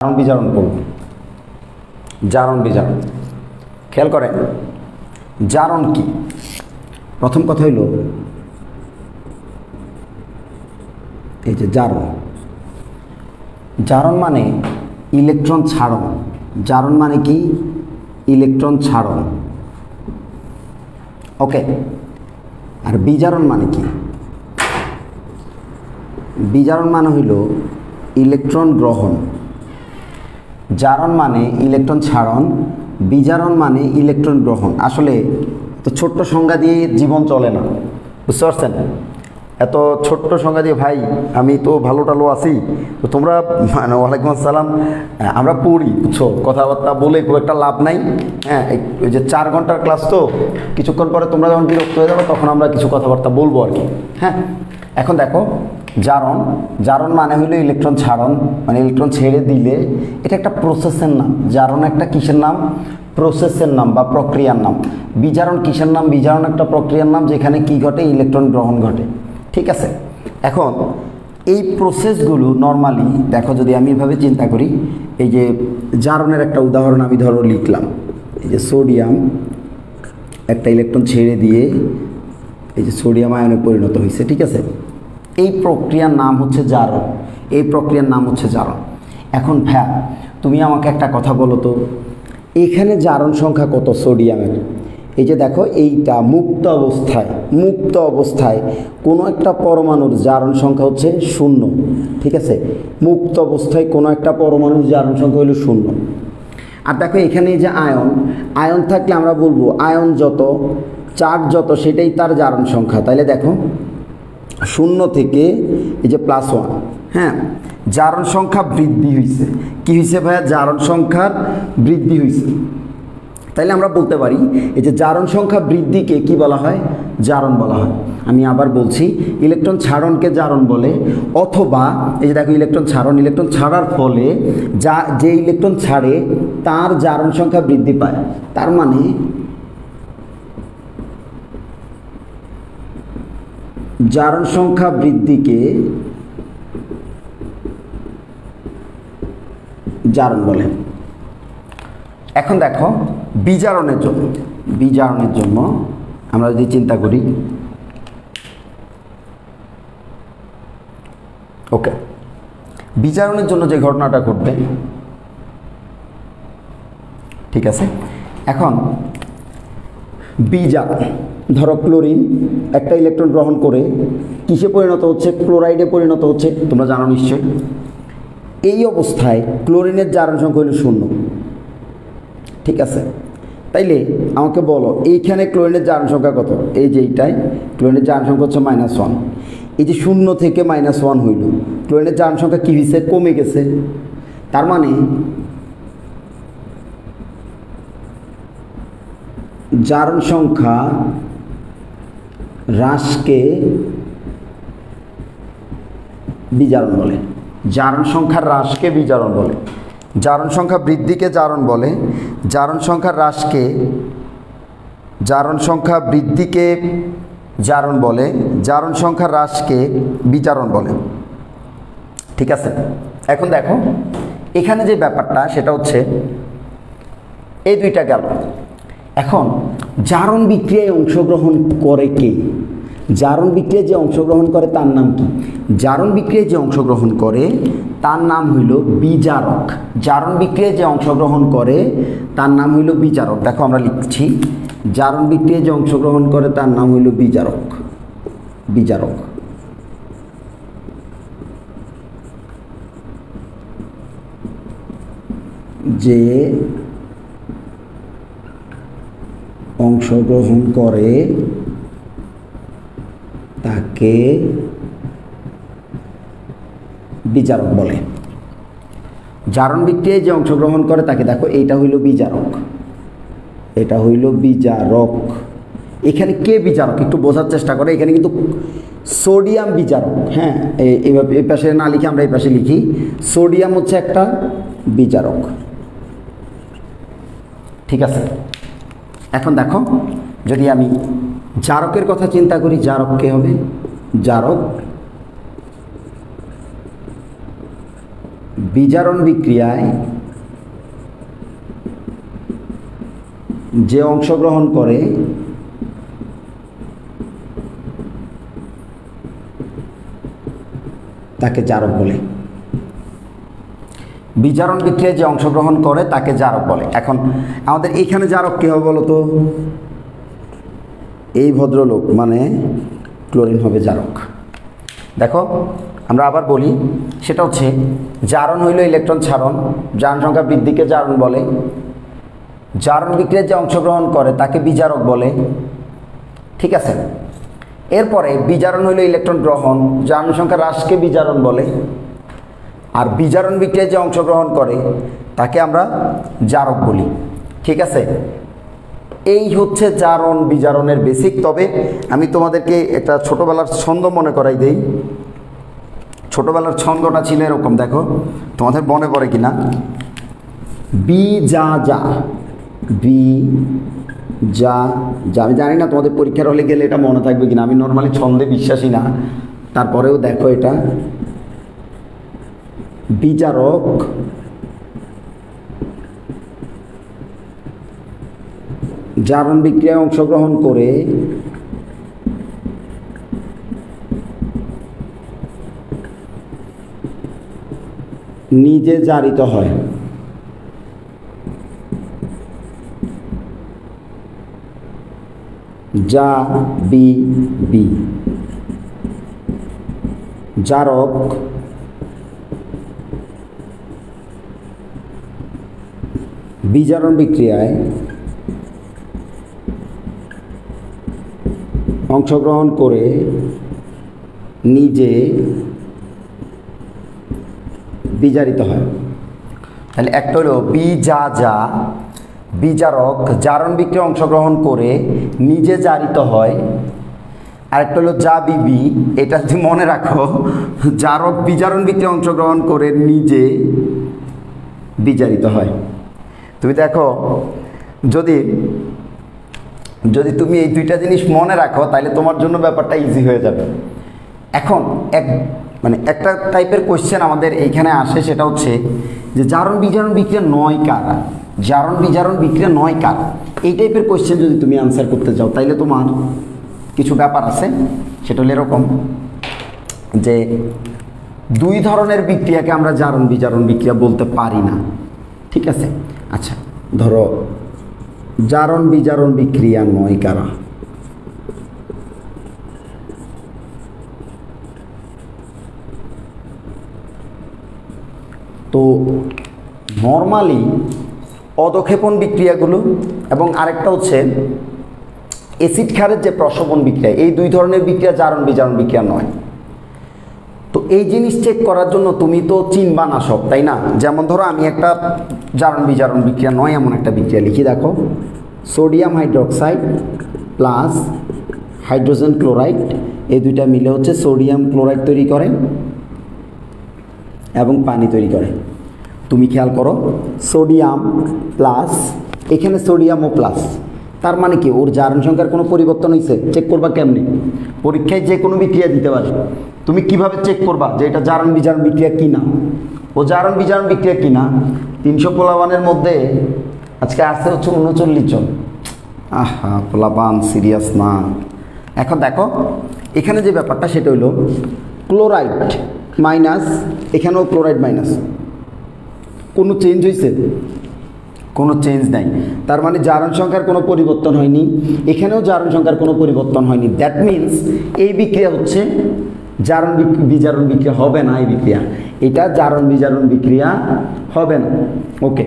জারণ বিজারণ করব। জারণ বিজারণ খেয়াল করেন, জারণ কি? প্রথম কথা হইল এই যে জারণ, জারণ মানে ইলেকট্রন ছাড়ন। জারণ মানে কি? ইলেকট্রন ছাড়ন। ওকে। আর বিজারণ মানে কি? বিজারণ মানে হইল ইলেকট্রন গ্রহণ। জারণ মানে ইলেকট্রন ছাড়ন, বিজারণ মানে ইলেকট্রন গ্রহণ। আসলে তো ছোট্ট সংজ্ঞা দিয়ে জীবন চলে না, বুঝতে পারছেন? এত ছোট্ট সংজ্ঞা দিয়ে ভাই আমি তো ভালো টালো আছি, তো তোমরা মানে ওয়ালাইকুম আসসালাম, আমরা পড়ি, বুঝছো, কথাবার্তা বলে খুব একটা লাভ নাই। হ্যাঁ, ওই যে 4 ঘন্টার ক্লাস, তো কিছুক্ষণ পরে তোমরা যখন বিরক্ত হয়ে যাবে তখন আমরা কিছু কথাবার্তা বলবো আর কি। হ্যাঁ, এখন দেখো, জারণ, জারণ মানে হইলো ইলেকট্রন ছাড়ন, মানে ইলেকট্রন ছেড়ে দিলে এটা একটা প্রসেসের নাম। জারণ একটা কিসের নাম? প্রসেসের নাম বা প্রক্রিয়ার নাম। বিজারণ কিসের নাম? বিজারণ একটা প্রক্রিয়ার নাম যেখানে কি ঘটে? ইলেকট্রন গ্রহণ ঘটে। ঠিক আছে, এখন এই প্রসেসগুলো নর্মালি দেখো, যদি আমি এভাবে চিন্তা করি, এই যে জারণের একটা উদাহরণ আমি ধরো লিখলাম, এই যে সোডিয়াম একটা ইলেকট্রন ছেড়ে দিয়ে এই যে সোডিয়াম আয়নে পরিণত হয়েছে। ঠিক আছে, এই প্রক্রিয়ার নাম হচ্ছে জারণ। এই প্রক্রিয়ার নাম হচ্ছে জারণ। এখন ভাইয়া তুমি আমাকে একটা কথা বলো তো, এখানে জারণ সংখ্যা কত সোডিয়ামের? এই যে দেখো, এইটা মুক্ত অবস্থায়, মুক্ত অবস্থায় কোনো একটা পরমাণুর জারণ সংখ্যা হচ্ছে 0। ঠিক আছে, মুক্ত অবস্থায় কোনো একটা পরমাণুর জারণ সংখ্যা হলো 0। আর দেখো এখানে যে আয়ন, আয়ন থাকলে আমরা বলবো আয়ন যত, চার্জ যত, সেটাই তার জারণ সংখ্যা। তাইলে দেখো 0 থেকে এই যে +1, হ্যাঁ, জারণ সংখ্যা বৃদ্ধি হয়েছে। কি হয়েছে ভাইয়া? জারণ সংখ্যার বৃদ্ধি হয়েছে। তাইলে আমরা বলতে পারি এই যে জারণ সংখ্যা বৃদ্ধিকে কি বলা হয়? জারণ বলা হয়। আমি আবার বলছি, ইলেকট্রন ছাড়নকে জারণ বলে, অথবা এই যে দেখো ইলেকট্রন ছাড়ন, ইলেকট্রন ছাড়ার ফলে যে ইলেকট্রন ছাড়ে তার জারণ সংখ্যা বৃদ্ধি পায়। তার মানে জারণ সংখ্যা বৃদ্ধিকে জারণ বলে। এখন দেখো বিজারণের জন্য, বিজারণের জন্য আমরা যদি চিন্তা করি, ওকে, বিজারণের জন্য যে ঘটনাটা ঘটবে, ঠিক আছে, এখন বিজারণ, ধরো ক্লোরিন একটা ইলেকট্রন গ্রহণ করে কিসে পরিণত হচ্ছে? ক্লোরাইডে পরিণত হচ্ছে, তোমরা জানো নিশ্চয়। এই অবস্থায় ক্লোরিনের জারণ সংখ্যা হলো 0। ঠিক আছে, তাইলে আমাকে বলো এইখানে ক্লোরিনের জারণ সংখ্যা কত? এই যে এইটাই ক্লোরিনের জারণ সংখ্যা হচ্ছে -1। এই যে 0 থেকে -1 হইল, ক্লোরিনের জারণ সংখ্যা কী হয়েছে? কমে গেছে। তার মানে জারণ সংখ্যা হ্রাসকে বিজারণ বলে। জারণ সংখ্যার হ্রাসকে বিজারণ বলে। জারণ সংখ্যা বৃদ্ধিকে জারণ বলে, জারণ সংখ্যা হ্রাসকে, জারণ সংখ্যা বৃদ্ধিকে জারণ বলে, জারণ সংখ্যা হ্রাসকে বিজারণ বলে। ঠিক আছে, এখন দেখো এখানে যে ব্যাপারটা সেটা হচ্ছে এই দুইটা গেল। এখন জারণ বিক্রিয়ায় অংশগ্রহণ করে কে? জারণ বিক্রিয়ায় যে অংশগ্রহণ করে তার নাম কি? জারণ বিক্রিয়ায় যে অংশগ্রহণ করে তার নাম হইল বিজারক। জারণ বিক্রিয়ায় যে অংশগ্রহণ করে তার নাম হইল বিজারক। দেখো আমরা লিখছি, জারণ বিক্রিয়ায় যে অংশগ্রহণ করে তার নাম হইল বিজারক। বিজারক। যে অংশগ্রহণ করে তাকে বিজারক বলে। জারণ বিক্রিয়ায় যে অংশগ্রহণ করে তাকে, দেখো এইটা হইল বিজারক, এটা হইল বিজারক। এখানে কে বিজারক একটু বোঝার চেষ্টা করে। এখানে কিন্তু সোডিয়াম বিজারক। হ্যাঁ, এইভাবে এই পাশে না লিখে আমরা এই পাশে লিখি, সোডিয়াম হচ্ছে একটা বিজারক। ঠিক আছে, এখন দেখো যদি আমি জারকের কথা চিন্তা করি, জারক কে হবে? জারক বিজারণ বিক্রিয়ায় যে অংশগ্রহণ করে তাকে জারক বলে। বিজারণ বিক্রিয়ায় যে অংশগ্রহণ করে তাকে জারক বলে। এখন আমাদের এইখানে জারক কী হবে বলো তো? এই ভদ্রলোক মানে ক্লোরিন হবে জারক। দেখো আমরা আবার বলি, সেটা হচ্ছে জারণ হইল ইলেকট্রন ছাড়ন, জারণ সংখ্যা বৃদ্ধিকে জারণ বলে। জারণ বিক্রিয়ায় যে অংশগ্রহণ করে তাকে বিজারক বলে, ঠিক আছে। এরপরে বিজারণ হইল ইলেকট্রন গ্রহণ, জারণ সংখ্যা হ্রাসকে বিজারণ বলে। আর বিজারণ বিক্রিয়ায় যে অংশগ্রহণ করে তাকে আমরা জারক বলি, ঠিক আছে। এই হচ্ছে জারণ বিজারণের বেসিক। তবে আমি তোমাদেরকে একটা ছোটোবেলার ছন্দ মনে করাই দেই। ছোটোবেলার ছন্দটা ছিল এরকম, দেখো তোমাদের মনে পড়ে কিনা? বি যা যা, বি যা যা। আমি জানি না তোমাদের পরীক্ষার হলে গেলে এটা মনে থাকবে কিনা, আমি নর্মালি ছন্দে বিশ্বাসী না, তারপরেও দেখো এটা বিজারক জারণ বিক্রিয়ায় অংশগ্রহণ করে নিজে জারিত হয়। যা বি বি জারক বিজারণ বিক্রিয়ায় অংশগ্রহণ করে নিজে বিজারিত হয়। তাহলে একটা হলো বি যা যা, বিজারক জারণ বিক্রিয়ায় অংশগ্রহণ করে নিজে জারিত হয়। আরেকটা হলো যা বিবি, এটা যদি মনে রাখো, জারক বিজারণ বিক্রিয়ায় অংশগ্রহণ করে নিজে বিজারিত হয়। তুমি দেখো যদি যদি তুমি এই দুইটা জিনিস মনে রাখো তাহলে তোমার জন্য ব্যাপারটা ইজি হয়ে যাবে। এখন একটা টাইপের কোয়েশ্চেন আমাদের এইখানে আসে, সেটা হচ্ছে যে জারণ বিজারণ বিক্রিয়া নয় কারা, জারণ বিজারণ বিক্রিয়া নয় কারা। এই টাইপের কোয়েশ্চেন যদি তুমি আনসার করতে চাও তাইলে তোমার কিছু ব্যাপার আছে। সেটা হলো এরকম যে দুই ধরনের বিক্রিয়াকে আমরা জারণ বিজারণ বিক্রিয়া বলতে পারি না, ঠিক আছে। আচ্ছা ধরো জারণ বিজারণ বিক্রিয়া নয় কারা? তো নর্মালি অধক্ষেপণ বিক্রিয়াগুলো এবং আরেকটা হচ্ছে অ্যাসিড ক্ষারের যে প্রশমন বিক্রিয়া, এই দুই ধরনের বিক্রিয়া জারণ বিজারণ বিক্রিয়া নয়। তো এই জিনিস চেক করার জন্য তুমি তো চিনবা না সব, তাই না? যেমন ধরো আমি একটা জারণ বিজারণ বিক্রিয়া নয় এমন একটা বিক্রিয়া লিখি, দেখো sodium hydroxide plus hydrogen chloride, এই দুইটা মিলে হচ্ছে সোডিয়াম ক্লোরাইড তৈরি করে এবং পানি তৈরি করে। তুমি খেয়াল করো সোডিয়াম প্লাস, এখানে সোডিয়ামও প্লাস, তার মানে কি ওর জারণ সংখ্যার কোনো পরিবর্তন হয়েছে? চেক করবা কেমনি? পরীক্ষায় যে কোনো বিক্রিয়া দিতে পারে, তুমি কিভাবে চেক করবা যে এটা জারণ বিজারণ বিক্রিয়া কিনা? ও জারণ বিজারণ বিক্রিয়া কিনা? 300 পোলাপানের মধ্যে আজকে আসছে হচ্ছে 39 জন। আহা পোলাপান সিরিয়াস না। এখন দেখো এখানে যে ব্যাপারটা সেটা হইল ক্লোরাইড মাইনাস, এখানেও ক্লোরাইড মাইনাস, কোনো চেঞ্জ হয়েছে? কোনো চেঞ্জ নাই। তার মানে জারণ সংখ্যার কোনো পরিবর্তন হয়নি, এখানেও জারণ সংখ্যার কোনো পরিবর্তন হয়নি। দ্যাট মিন্স এই বিক্রিয়া হচ্ছে জারণ বিজারণ বিক্রিয়া হবে না। এই বিক্রিয়া এটা জারণ বিজারণ বিক্রিয়া হবে না। ওকে,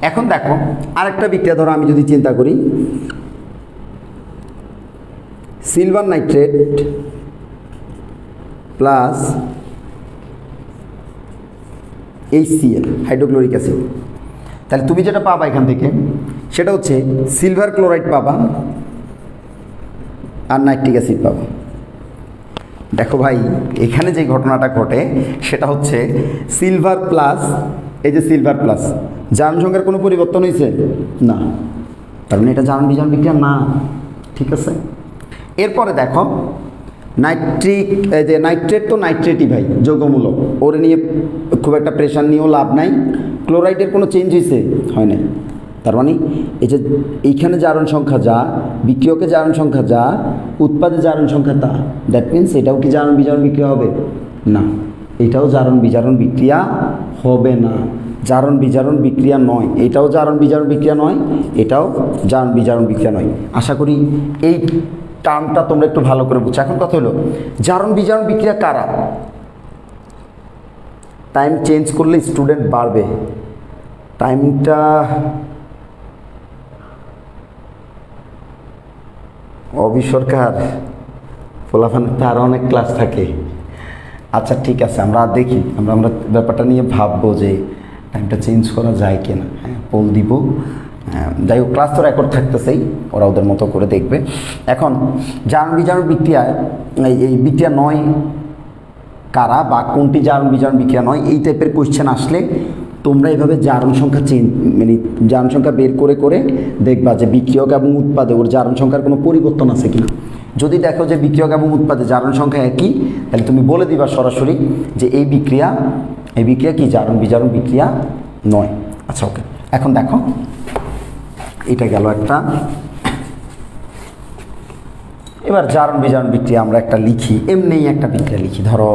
এখন দেখো আরেকটা বিক্রিয়া ধরো আমি যদি চিন্তা করি, silver nitrate plus HCl hydrochloric acid, তাহলে তুমি যেটা পাবা এখান থেকে সেটা হচ্ছে সিলভার ক্লোরাইড পাবা আর নাইট্রিক অ্যাসিড পাবা। দেখো ভাই এখানে যে ঘটনাটা ঘটে সেটা হচ্ছে সিলভার প্লাস, এই যে সিলভার প্লাস, জারণ সংখ্যার কোনো পরিবর্তন হয়েছে না, তার মানে এটা জারণ বিজারণ বিক্রিয়া না, ঠিক আছে। এরপরে দেখো নাইট্রিক, এই যে নাইট্রেট তো নাইট্রেটই ভাই, যৌগমূলক, ওর নিয়ে খুব একটা প্রেশার নিয়েও লাভ নাই। ক্লোরাইডের কোনো চেঞ্জ হয়েছে? হয় নাই। তার মানে এই যে এইখানে জারণ সংখ্যা যা, বিক্রিয়কে জারণ সংখ্যা যা, উৎপাদে জারণ সংখ্যা তা, দ্যাট মিনস এটাও কি জারণ বিজারণ বিক্রিয়া হবে না, এটাও জারণ বিজারণ বিক্রিয়া হবে না, জারণ বিজারণ বিক্রিয়া নয়, এটাও জারণ বিজারণ বিক্রিয়া নয়, এটাও জারণ বিজারণ বিক্রিয়া নয়। আশা করি এই টার্মটা তোমরা একটু ভালো করে বুঝছো। এখন কথা হলো জারণ বিজারণ বিক্রিয়া কারা? টাইম চেঞ্জ করলে স্টুডেন্ট বাড়বে, টাইমটা অবিসরকার ফলাফানের তার অনেক ক্লাস থাকে। আচ্ছা ঠিক আছে, আমরা দেখি, আমরা ব্যাপারটা নিয়ে ভাববো যে টাইমটা চেঞ্জ করা যায় কিনা। হ্যাঁ, পোল দিব। যাই হোক, ক্লাস তো রেকর্ড থাকতেছেই, ওরা ওদের মতো করে দেখবে। এখন জারণ বিজারণ বিক্রিয়ায় এই বিক্রিয়া নয় কারা বা কোনটি জারণ বিজারণ বিক্রিয়া নয়, এই টাইপের কোয়েশ্চেন আসলে তোমরা এইভাবে জারণ সংখ্যা মানে জারণ সংখ্যা বের করে করে দেখবা যে বিক্রিয়ক এবং উৎপাদে ওর জারণ সংখ্যার কোনো পরিবর্তন আছে কিনা। যদি দেখো যে বিক্রিয়ক এবং উৎপাদে জারণ সংখ্যা একই, তাহলে তুমি বলে দিবা সরাসরি যে এই বিক্রিয়া কি জারণ বিজারণ বিক্রিয়া নয়। আচ্ছা ওকে, এখন দেখো এটা গেল একটা। এবার জারণ বিজারণ বিক্রিয়া আমরা একটা লিখি, এমনিই একটা বিক্রিয়া লিখি। ধরো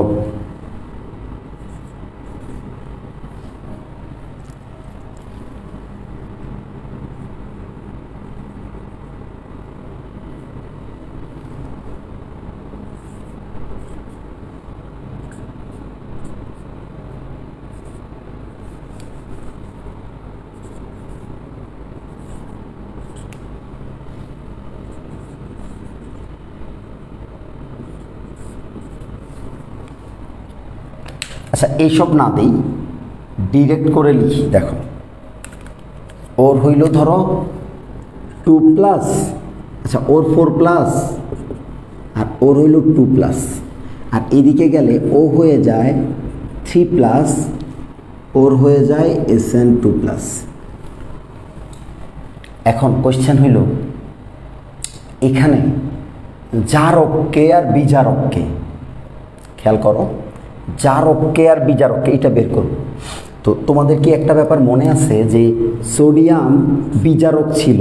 আচ্ছা এইসব না দেই, ডিরেক্ট করে লিখি। দেখো ওর হইল ধরো 2+, আচ্ছা ওর 4+, আর ওর হইল 2+, আর এদিকে গেলে ও হয়ে যায় 3+, ওর হয়ে যায় SN2+। এখন কোশ্চেন হইল এখানে জারককে আর বিজারককে, খেয়াল করো, জারককে আর বিজারককে এটা বের করব। তো তোমাদের কি একটা ব্যাপার মনে আছে যে সোডিয়াম বিজারক ছিল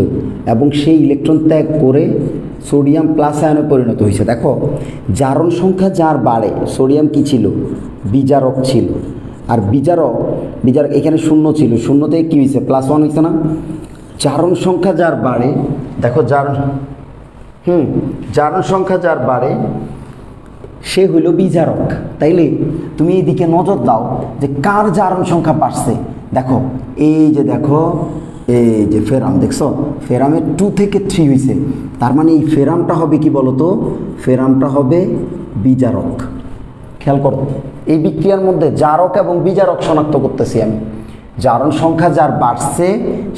এবং সেই ইলেকট্রন ত্যাগ করে সোডিয়াম প্লাস আয়নে পরিণত হয়েছে। দেখো জারণ সংখ্যা যার বাড়ে, সোডিয়াম কি ছিল? বিজারক ছিল। আর বিজারক এখানে 0 ছিল, 0 থেকে কী হয়েছে? +1 হয়েছে না? জারণ সংখ্যা যার বাড়ে, দেখো জারণ সংখ্যা যার বাড়ে সে হইল বিজারক। তাইলে তুমি এইদিকে নজর দাও যে কার জারণ সংখ্যা বাড়ছে। দেখো এই যে দেখো, এই যে ফেরাম দেখছো, ফেরামের 2 থেকে 3 হয়েছে, তার মানে এই ফেরামটা হবে কি বলতো? ফেরামটা হবে বিজারক। খেয়াল করো, এই বিক্রিয়ার মধ্যে জারক এবং বিজারক শনাক্ত করতেছি আমি। জারণ সংখ্যা যার বাড়ছে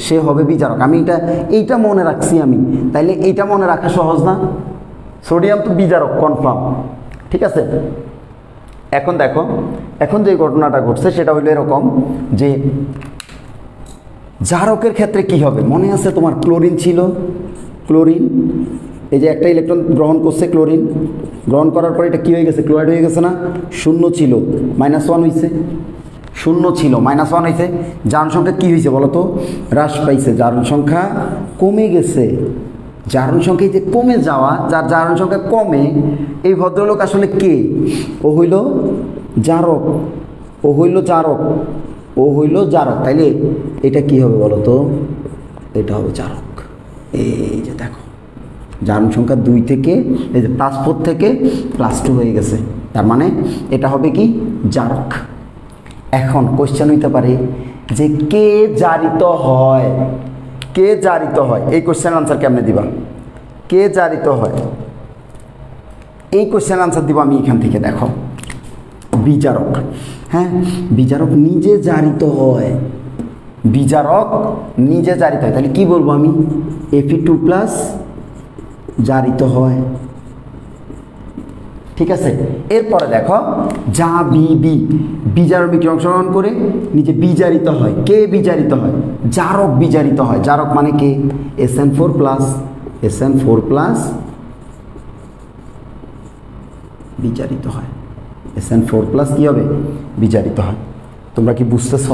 সে হবে বিজারক। আমি এইটা মনে রাখছি আমি, তাইলে এইটা মনে রাখা সহজ না? সোডিয়াম তো বিজারক কনফার্ম, ঠিক আছে। এখন দেখো, এখন যে ঘটনাটা ঘটছে সেটা হলো এরকম যে জারকের ক্ষেত্রে কি হবে? মনে আছে তোমার ক্লোরিন ছিল, ক্লোরিন এই যে একটা ইলেকট্রন গ্রহণ করছে, ক্লোরিন গ্রহণ করার পরে এটা কী হয়ে গেছে? ক্লোরাইড হয়ে গেছে না? 0 ছিল, -1 হয়েছে, 0 ছিল -1 হয়েছে। জারণ সংখ্যা কী হয়েছে বলো তো? হ্রাস পাইছে, জারণ সংখ্যা কমে গেছে। জারণ সংখ্যা যে কমে যাওয়া, যার জারণ সংখ্যা কমে, এই ভদ্রলোক আসলে কে? ও হইল জারক, ও হইল জারক, ও হইল জারক। তাইলে এটা কি হবে বলো তো? এটা হবে জারক। এই যে দেখো জারণ সংখ্যা 2 থেকে এই যে +4 থেকে +2 হয়ে গেছে, তার মানে এটা হবে কি? জারক। এখন কোশ্চেন হইতে পারে যে কে জারিত হয়? কে জারিত হয়? এই কোশ্চেনের আনসার কেমনে দিবা? কে জারিত হয় এই কোশ্চেনের আনসার দিব আমি এখান থেকে। দেখো বিজারক, হ্যাঁ বিজারক নিজে জারিত হয়, বিজারক নিজে জারিত হয়। তাহলে কি বলবো আমি? Fe2+ জারিত হয়, ঠিক আছে। এরপরে দেখো যা বিজারক বিক্রিয়া অংশগ্রহণ করে নিজে বিজারিত হয়। কে বিজারিত হয়? জারক বিজারিত হয়। জারক মানে কে? SN4+, SN4+, বিজারিত হয়। SN4+ কী হবে? বিজারিত হয়। তোমরা কি বুঝতেছ?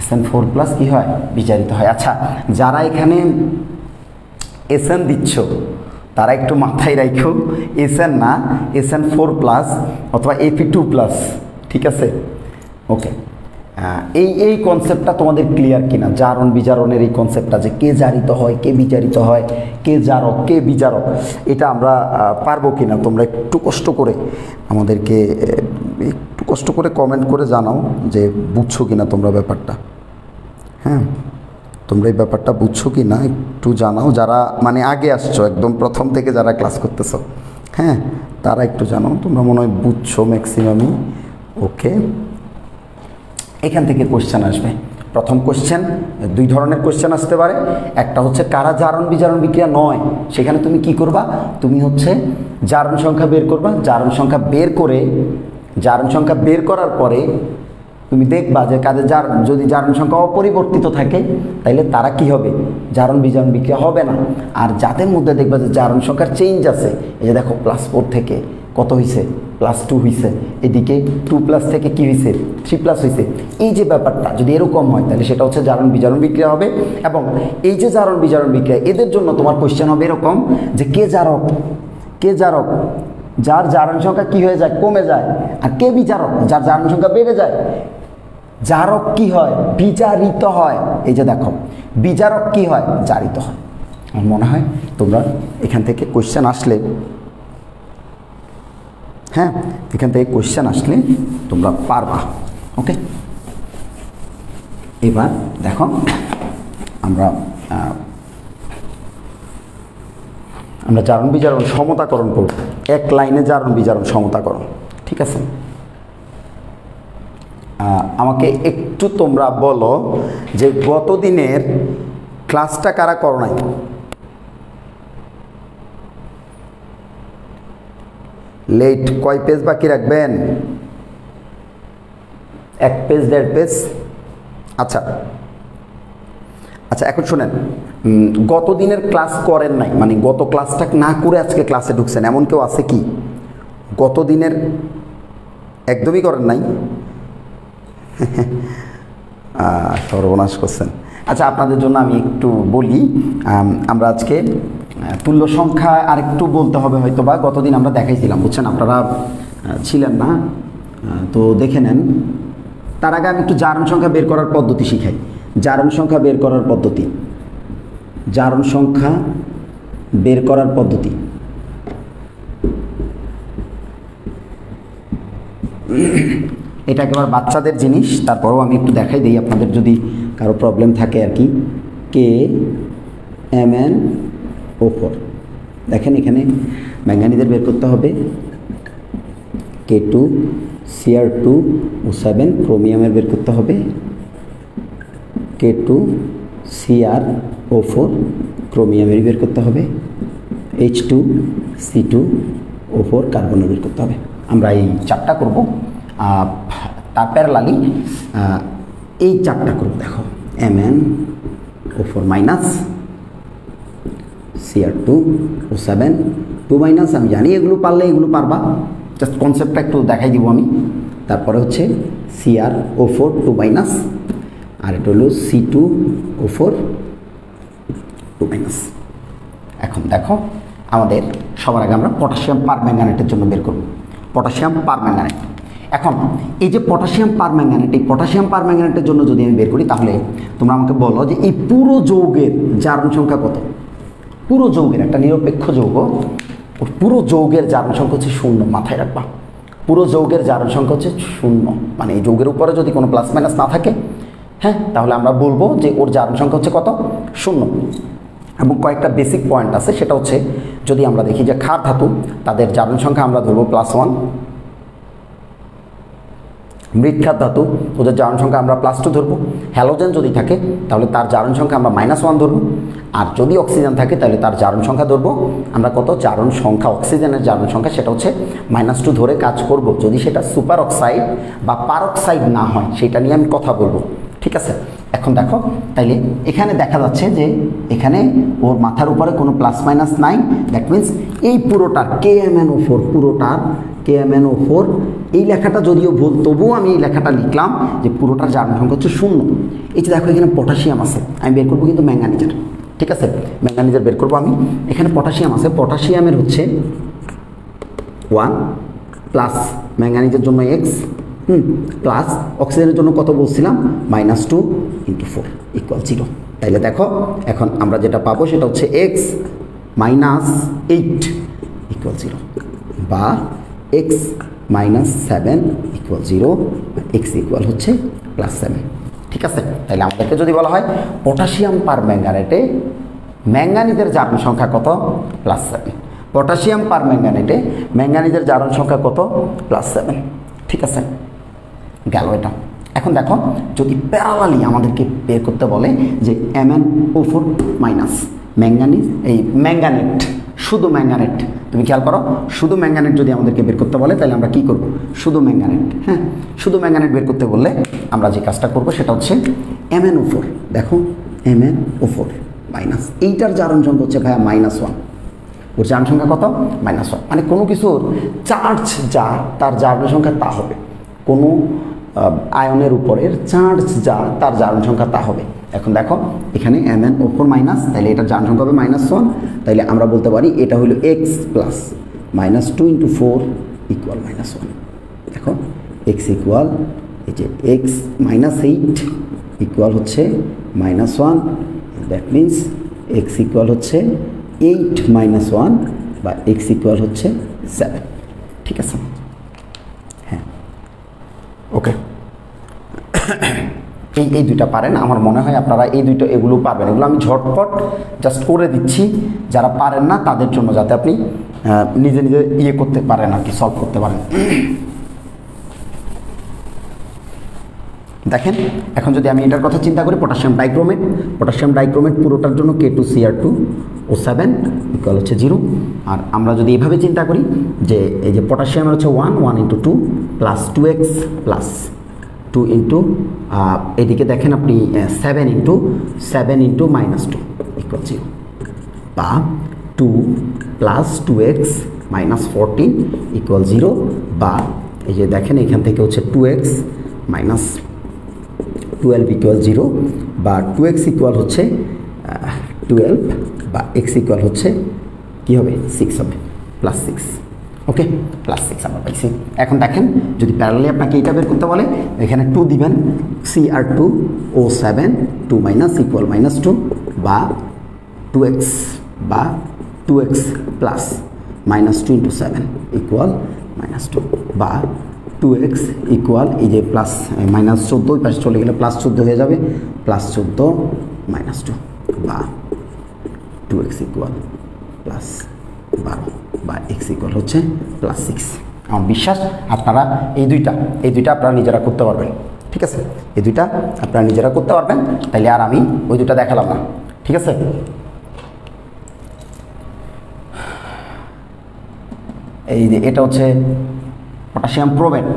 SN4+ কী হয়? বিজারিত হয়। আচ্ছা, যারা এখানে SN দিচ্ছ তারা একটু মাথায় রাখো, SN না, SN4+ অথবা Fe2+, ঠিক আছে? ওকে, এই কনসেপ্টটা তোমাদের ক্লিয়ার কিনা? জারণ বিজারণের এই কনসেপ্টটা, যে কে জারিত হয়, কে বিজারিত হয়, কে জারক, কে বিজারক, এটা আমরা পারবো কিনা? তোমরা একটু কষ্ট করে আমাদেরকে একটু কষ্ট করে কমেন্ট করে জানাও যে বুঝছো কিনা তোমরা ব্যাপারটা। হ্যাঁ, তোমরা এই ব্যাপারটা বুঝছো কি না একটু জানাও, যারা মানে আগে আসছো, একদম প্রথম থেকে যারা ক্লাস করতেছো, হ্যাঁ, তারা একটু জানাও। তোমরা মনে হয় বুঝছো ম্যাক্সিমামই। ওকে, এখান থেকে কোশ্চেন আসবে। প্রথম কোশ্চেন, দুই ধরনের কোশ্চেন আসতে পারে। একটা হচ্ছে কারা জারণ বিজারণ বিক্রিয়া নয়, সেখানে তুমি কি করবা? তুমি হচ্ছে জারণ সংখ্যা বের করবা। জারণ সংখ্যা বের করার পরে তুমি দেখবা যে কাদের যদি জারণ সংখ্যা অপরিবর্তিত থাকে তাইলে তারা কি হবে? জারণ বিজারণ বিক্রিয়া হবে না। আর যাদের মধ্যে দেখবা যে জারণ সংখ্যার চেঞ্জ আছে, এই যে দেখো +4 থেকে কত হয়েছে? +2 হয়েছে, এদিকে 2+ থেকে কি হয়েছে? 3+ হয়েছে। এই যে ব্যাপারটা যদি এরকম হয় তাহলে সেটা হচ্ছে জারণ বিজারণ বিক্রিয়া হবে। এবং এই যে জারণ বিজারণ বিক্রিয়া, এদের জন্য তোমার কোশ্চেন হবে এরকম যে কে জারক? যার জারণ সংখ্যা কি হয়ে যায়? কমে যায়। আর কে বিজারক? যার জারণ সংখ্যা বেড়ে যায়। জারক কি হয়? বিজারিত হয়। এই যে দেখো, বিজারক কি হয়? জারিত হয়। আমার মনে হয় তোমরা এখান থেকে কোশ্চেন আসলে, হ্যাঁ, এখান থেকে কোশ্চেন আসলে তোমরা পারবা। ওকে, এবার দেখো আমরা জারণ বিজারণ সমতাকরণ করব। এক লাইনে জারণ বিজারণ সমতাকরণ, ঠিক আছে? আমাকে একটু তোমরা বলো যে গত দিনের ক্লাসটা কারা করো নাই? লেট কয় পেজ বাকি রাখবেন? 1 পেজ 1.5 পেজ? আচ্ছা, এখন শুনেন, গত দিনের ক্লাস করেন নাই, মানে গত ক্লাসটা না করে আজকে ক্লাসে ঢুকছেন, এমন কেউ আছে কি? গত দিনের একদমই করেন নাই? সর্বনাশ করছেন। আচ্ছা, আপনাদের জন্য আমি একটু বলি, আমরা আজকে তুল্য সংখ্যা আরেকটু বলতে হবে হয়তো, বা গতদিন আমরা দেখাইছিলাম, বুঝছেন, আপনারা ছিলেন না, তো দেখে নেন। তার আগে আমি একটু জারণ সংখ্যা বের করার পদ্ধতি শিখাই। জারণ সংখ্যা বের করার পদ্ধতি, জারণ সংখ্যা বের করার পদ্ধতি। এটা একেবারে বাচ্চাদের জিনিস, তারপরেও আমি একটু দেখাই দিই আপনাদের যদি কারো প্রবলেম থাকে আর কি। KMnO4, দেখেন এখানে ম্যাঙ্গানিজের বের করতে হবে, K2 Cr2O7, ক্রোমিয়ামের বের করতে হবে K2 Cr O4, ক্রোমিয়ামের বের করতে হবে, H2 C2O4, কার্বনের বের করতে হবে। আমরা এই চারটা করব, তার প্যারালালি এই চারটা করব। দেখো MnO4 মাইনাস Cr2O7 2 আমি জানি এগুলো পারলে এগুলো পারবা, জাস্ট কনসেপ্টটা একটু দেখাই দিব আমি। তারপরে হচ্ছে Cr O4 2 আর এটা হলো C2O4 2 এখন দেখো, আমাদের সবার আগে আমরা পটাশিয়াম পারম্যাঙ্গানেটের জন্য বের করব। পটাশিয়াম পারম্যাঙ্গানেট, এখন এই যে পটাশিয়াম পারম্যাঙ্গানেট, এই পটাশিয়াম পারম্যাঙ্গানেটের জন্য যদি আমি বের করি তাহলে তোমরা আমাকে বলো যে এই পুরো যৌগের জারণ সংখ্যা কত? পুরো যৌগের, একটা নিরপেক্ষ যৌগ, পুরো যৌগের জারণ সংখ্যা হচ্ছে 0, মাথায় রাখবা। পুরো যৌগের জারণ সংখ্যা হচ্ছে 0, মানে এই যৌগের উপরে যদি কোনো প্লাস মাইনাস না থাকে, হ্যাঁ, তাহলে আমরা বলবো যে ওর জারণ সংখ্যা হচ্ছে কত? 0। এবং কয়েকটা বেসিক পয়েন্ট আছে, সেটা হচ্ছে যদি আমরা দেখি যে ক্ষার ধাতু, তাদের জারণ সংখ্যা আমরা ধরবো +1, মৃৎক্ষার ধাতু, ওদের জারণ সংখ্যা আমরা +2 ধরবো। হ্যালোজেন যদি থাকে তাহলে তার জারণ সংখ্যা আমরা -1 ধরবো। আর যদি অক্সিজেন থাকে তাহলে তার জারণ সংখ্যা ধরবো আমরা কত? জারণ সংখ্যা, অক্সিজেনের জারণ সংখ্যা সেটা হচ্ছে -2 ধরে কাজ করব, যদি সেটা সুপার অক্সাইড বা পারঅক্সাইড না হয়, সেটা নিয়ে আমি কথা বলবো, ঠিক আছে? এখন দেখো তাইলে এখানে দেখা যাচ্ছে যে এখানে ওর মাথার উপরে কোনো প্লাস মাইনাস নাই, দ্যাট মিন্স এই পুরোটার KMnO4 পুরোটার KMnO4 এই লেখাটা যদিও ভুল, তবুও আমি এই লেখাটা লিখলাম যে পুরোটার জারণ সংখ্যা হচ্ছে 0। এই যে দেখো এখানে পটাশিয়াম আছে, আমি বের করবো কিন্তু ম্যাঙ্গানিজের, ঠিক আছে, ম্যাঙ্গানিজের বের করবো আমি। এখানে পটাশিয়াম আছে, পটাশিয়ামের হচ্ছে 1 প্লাস ম্যাঙ্গানিজের জন্য x প্লাস অক্সিজেনের জন্য কত বলছিলাম -2 × 4 = 0। তাইলে দেখো এখন আমরা যেটা পাবো সেটা হচ্ছে x - 8 = 0 বা x - 7 = 0, x = হচ্ছে +7, ঠিক আছে। তাইলে আমাদেরকে যদি বলা হয় পটাশিয়াম পার ম্যাঙ্গানেটে ম্যাঙ্গানিজের জারণ সংখ্যা কত, +7, পটাশিয়াম পার ম্যাঙ্গানেটে ম্যাঙ্গানিজের জারণ সংখ্যা কত, +7, ঠিক আছে, গেল এটা। এখন দেখো যদি প্যারালালি আমাদেরকে বের করতে বলে যে MnO4 মাইনাস ম্যাঙ্গানিজ, এই ম্যাঙ্গানেট, শুধু ম্যাঙ্গানেট, তুমি খেয়াল করো, শুধু ম্যাঙ্গানেট যদি আমাদেরকে বের করতে বলে তাহলে আমরা কি করব, শুধু ম্যাঙ্গানেট, হ্যাঁ, শুধু ম্যাঙ্গানেট বের করতে বললে আমরা যে কাজটা করব সেটা হচ্ছে MnO4, দেখো MnO4 মাইনাস এইটার জারণ সংখ্যা হচ্ছে ভাইয়া -1, ওর জারণ সংখ্যা কত, -1, মানে কোনো কিছুর চার্জ যা তার জারণ সংখ্যা তা হবে, কোনো আয়নের উপরের চার্জ যা তার জারণ সংখ্যা তা হবে। এখন দেখো এখানে MnO4 মাইনাস, তাহলে এটার জারণ সংখ্যা হবে -1, তাইলে আমরা বলতে পারি এটা হলো x প্লাস -2 × 4 = -1। দেখো x ইকুয়াল এই যে x - 8 ইকুয়াল হচ্ছে -1, দ্যাট মিন্স x ইকুয়াল হচ্ছে 8 - 1 বা x ইকুয়াল হচ্ছে 7, ঠিক আছে, হ্যাঁ, ওকে। এই দুইটা পারেন, আমার মনে হয় আপনারা এই দুইটা এগুলো পারবেন, এগুলো আমি ঝটপট জাস্ট করে দিচ্ছি যারা পারেন না তাদের জন্য, যাতে আপনি নিজে নিজে ইয়ে করতে পারেন আর কি, সলভ করতে পারেন। দেখেন এখন যদি আমি এটার কথা চিন্তা করি, পটাশিয়াম ডাইক্রোমেট পুরোটার জন্য K2Cr2O7 ইকুয়াল হচ্ছে 0। আর আমরা যদি এভাবে চিন্তা করি যে এই যে পটাশিয়ামের হচ্ছে 1 × 2 প্লাস 2x প্লাস 2 ইন্টু এদিকে দেখেন আপনি 7 × -2 ইকুয়াল 0 বা 2 প্লাস 2x মাইনাস 14 ইকুয়াল 0 বা এই যে দেখেন এখান থেকে হচ্ছে 2x মাইনাস 12 ইকুয়াল 0 বা 2x ইকুয়াল হচ্ছে 12 বা x ইকুয়াল হচ্ছে কী হবে, 6 হবে, +6, ওকে, +6 আমরা পাইছি। এখন দেখেন যদি প্যারালালি আপনাকে এইটা বের করতে বলে, এখানে 2 দিবেন, Cr2O7 2 মাইনাস ইকুয়াল -2 বা 2x বা 2x প্লাস -2 × 7 ইকুয়াল -2 বা 2x ইকুয়াল এই যে প্লাস -14 ওই পাশে চলে গেলে +14 হয়ে যাবে, +14 -2 বা 2x ইকুয়াল +12 বা x ইকুয়াল হচ্ছে +6। আমার বিশ্বাস আপনারা এই দুইটা আপনারা নিজেরা করতে পারবেন, ঠিক আছে, এই দুইটা আপনারা নিজেরা করতে পারবেন, তাইলে আর আমি ওই দুইটা দেখালাম না, ঠিক আছে। এই যে এটা হচ্ছে পটাশিয়াম প্রোমেট,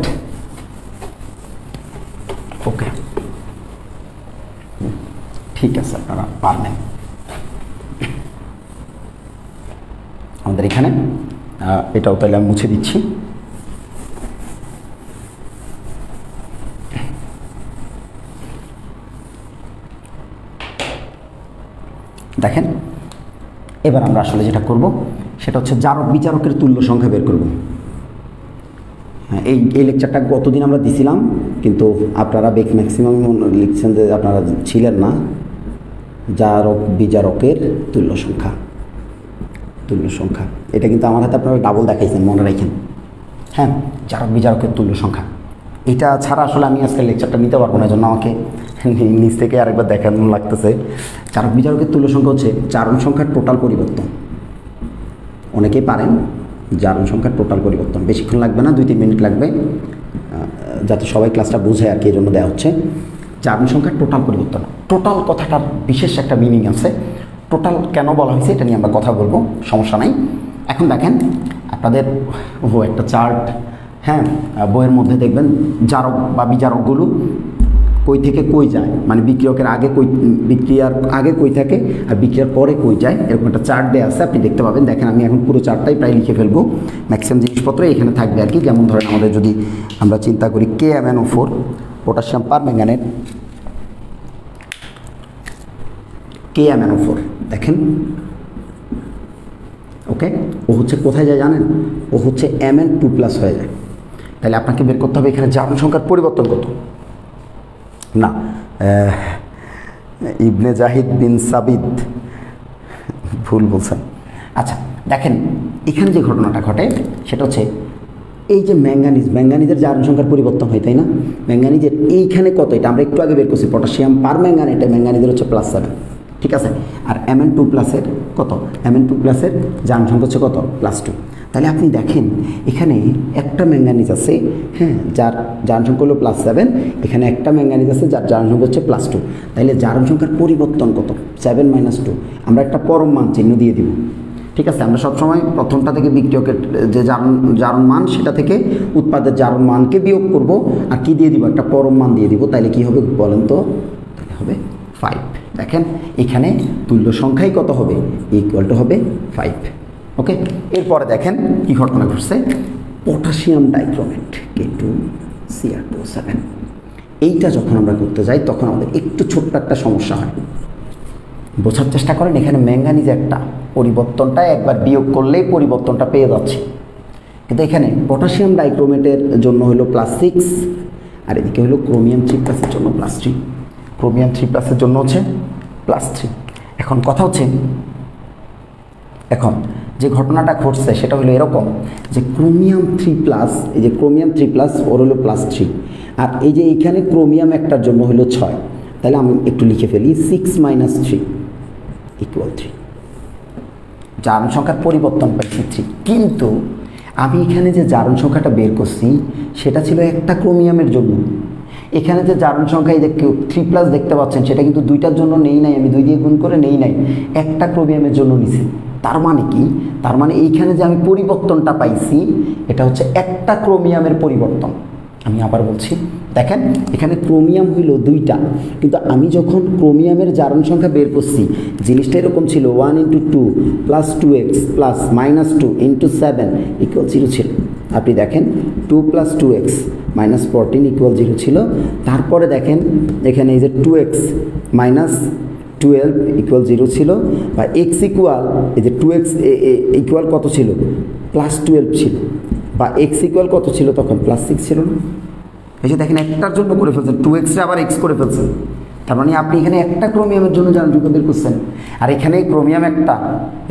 ওকে, ঠিক আছে, আপনারা পারবেন। আমাদের এখানে এটাও তাহলে আমি মুছে দিচ্ছি। দেখেন এবার আমরা আসলে যেটা করব সেটা হচ্ছে জারক বিচারকের তুল্য সংখ্যা বের করব। হ্যাঁ, এই লেকচারটা গতদিন আমরা দিছিলাম, কিন্তু আপনারা ম্যাক্সিমাম লিখছেন যে আপনারা ছিলেন না। জারক বিচারকের তুল্য সংখ্যা, এটা কিন্তু আমার হাতে আপনারা ডাবল দেখাইছেন, মনে রাখেন। হ্যাঁ, জারক বিচারকের তুল্য সংখ্যা, এটা ছাড়া আসলে আমি আজকে লেকচারটা নিতে পারবো না, জন্য আমাকে নিচ থেকে আরেকবার দেখানো লাগতেছে। জারক বিচারকের তুল্য সংখ্যা হচ্ছে জারণ সংখ্যার টোটাল পরিবর্তন। অনেকেই পারেন জারণ সংখ্যার টোটাল পরিবর্তন, বেশিক্ষণ লাগবে না, 2-3 মিনিট লাগবে, যাতে সবাই ক্লাসটা বুঝে আর কি, এই জন্য দেওয়া হচ্ছে। জারণ সংখ্যার টোটাল পরিবর্তন, টোটাল কথাটার বিশেষ একটা মিনিং আছে। টোটাল কেন বলা হয়েছে এটা নিয়ে আমরা কথা বলবো, সমস্যা নাই। এখন দেখেন আপনাদের একটা চার্ট, হ্যাঁ, বইয়ের মধ্যে দেখবেন জারক বা বিজারকগুলো কই থেকে কই যায়, মানে বিক্রিয়কের আগে কই, বিক্রিয়ার আগে কই থাকে আর বিক্রিয়ার পরে কই যায়, এরকম একটা চার্ট দেওয়া আছে, আপনি দেখতে পাবেন। দেখেন আমি এখন পুরো চার্টটাই প্রায় লিখে ফেলবো, ম্যাক্সিমাম জিনিসপত্র এখানে থাকবে আর কি। যেমন ধরেন আমাদের যদি আমরা চিন্তা করি KMnO4 পটাশিয়াম পারম্যাঙ্গানেট, KMnO4 দেখেন, ওকে, ও হচ্ছে কোথায় যায় জানেন, ও হচ্ছে Mn2+ হয়ে যায়। তাহলে আপনাকে বের করতে হবে এখানে জারণ সংখ্যার পরিবর্তন কত, না ইবনে জাহিদ বিন সাবিদ ভুল বলছেন। আচ্ছা দেখেন এখানে যে ঘটনাটা ঘটে সেটা হচ্ছে এই যে ম্যাঙ্গানিজের জারণ সংখ্যার পরিবর্তন হয়, তাই না? ম্যাঙ্গানিজের এইখানে কত, এটা আমরা একটু আগে বের করছি, পটাশিয়াম পারম্যাঙ্গানেটে ম্যাঙ্গানিজের হচ্ছে +7, ঠিক আছে। আর Mn2+-এর কত, Mn2+-এর জারণ সংখ্যা হচ্ছে কত, +2। তাহলে আপনি দেখেন এখানে একটা ম্যাঙ্গানিজ আছে, হ্যাঁ, যার জারণ সংখ্যা হলো +7, এখানে একটা ম্যাঙ্গানিজ আছে যার জারণ সংখ্যা হচ্ছে +2। তাহলে জারণ সংখ্যার পরিবর্তন কত, 7 - 2। আমরা একটা পরম মান চিহ্ন দিয়ে দিব, ঠিক আছে। আমরা সবসময় প্রথমটা থেকে বিক্রিয়কের যে জারণ মান সেটা থেকে উৎপাদের জারণ মানকে বিয়োগ করব, আর কি দিয়ে দিব, একটা পরম মান দিয়ে দিব। তাহলে কি হবে বলেন তো, তাহলে হবে 5। দেখেন এখানে তুল্য সংখ্যাই কত হবে, ইকুয়াল টু হবে 5, ওকে। এরপরে দেখেন কি ঘটনা ঘটছে, পটাশিয়াম ডাইক্রোমেট K2Cr2O7, এইটা যখন আমরা করতে যাই তখন আমাদের একটু ছোট্ট একটা সমস্যা হয়, বোঝার চেষ্টা করেন। এখানে ম্যাঙ্গানিজ একটা, পরিবর্তনটা একবার বিয়োগ করলেই পরিবর্তনটা পেয়ে যাচ্ছে, কিন্তু এখানে পটাশিয়াম ডাইক্রোমেটের জন্য হলো +6, আর এদিকে হলো ক্রোমিয়াম 3+-এর জন্য +3, ক্রোমিয়াম 3+-এর জন্য হচ্ছে +3। এখন কথা হচ্ছে, এখন যে ঘটনাটা ঘটছে সেটা হলো এরকম যে ক্রোমিয়াম 3+, এই যে ক্রোমিয়াম 3+ ওর হলো +3, আর এই যে এইখানে ক্রোমিয়াম একটার জন্য হলো 6। তাহলে আমি একটু লিখে ফেলি 6 - 3 = 3। জারণ সংখ্যার পরিবর্তন পাইছি 3, কিন্তু আমি এখানে যে জারণ সংখ্যাটা বের করছি সেটা ছিল একটা ক্রোমিয়ামের জন্য। এখানে যে জারণ সংখ্যা এই যে 3+ দেখতে পাচ্ছেন সেটা কিন্তু দুইটার জন্য নেই নাই, আমি 2 দিয়ে গুণ করে নেই নাই, একটা ক্রোমিয়ামের জন্য নিছি। তার মানে কি, তার মানে এইখানে যে আমি পরিবর্তনটা পাইছি এটা হচ্ছে একটা ক্রোমিয়ামের পরিবর্তন। আমি আবার বলছি, দেখেন এখানে ক্রোমিয়াম হইল 2টা, কিন্তু আমি যখন ক্রোমিয়ামের জারণ সংখ্যা বের করছি জিনিসটা এরকম ছিল 1 × 2 + 2x + -2 × 7 = 0 ছিল। আপনি দেখেন 2 + 2x - 14 = 0 ছিল। তারপরে দেখেন এখানে এই যে 2x - 12 = 0 ছিল, বা x ইকুয়াল, এই যে 2x ইকুয়াল কত ছিল, +12 ছিল, বা x ইকুয়াল কত ছিল তখন, +6 ছিল না? এই যে দেখেন একটার জন্য করে ফেলছেন, 2x আবার x করে ফেলছেন, তার মানে আপনি এখানে একটা ক্রোমিয়ামের জন্য জারণ সংখ্যা বের করছেন, আর এখানে ক্রোমিয়াম একটা,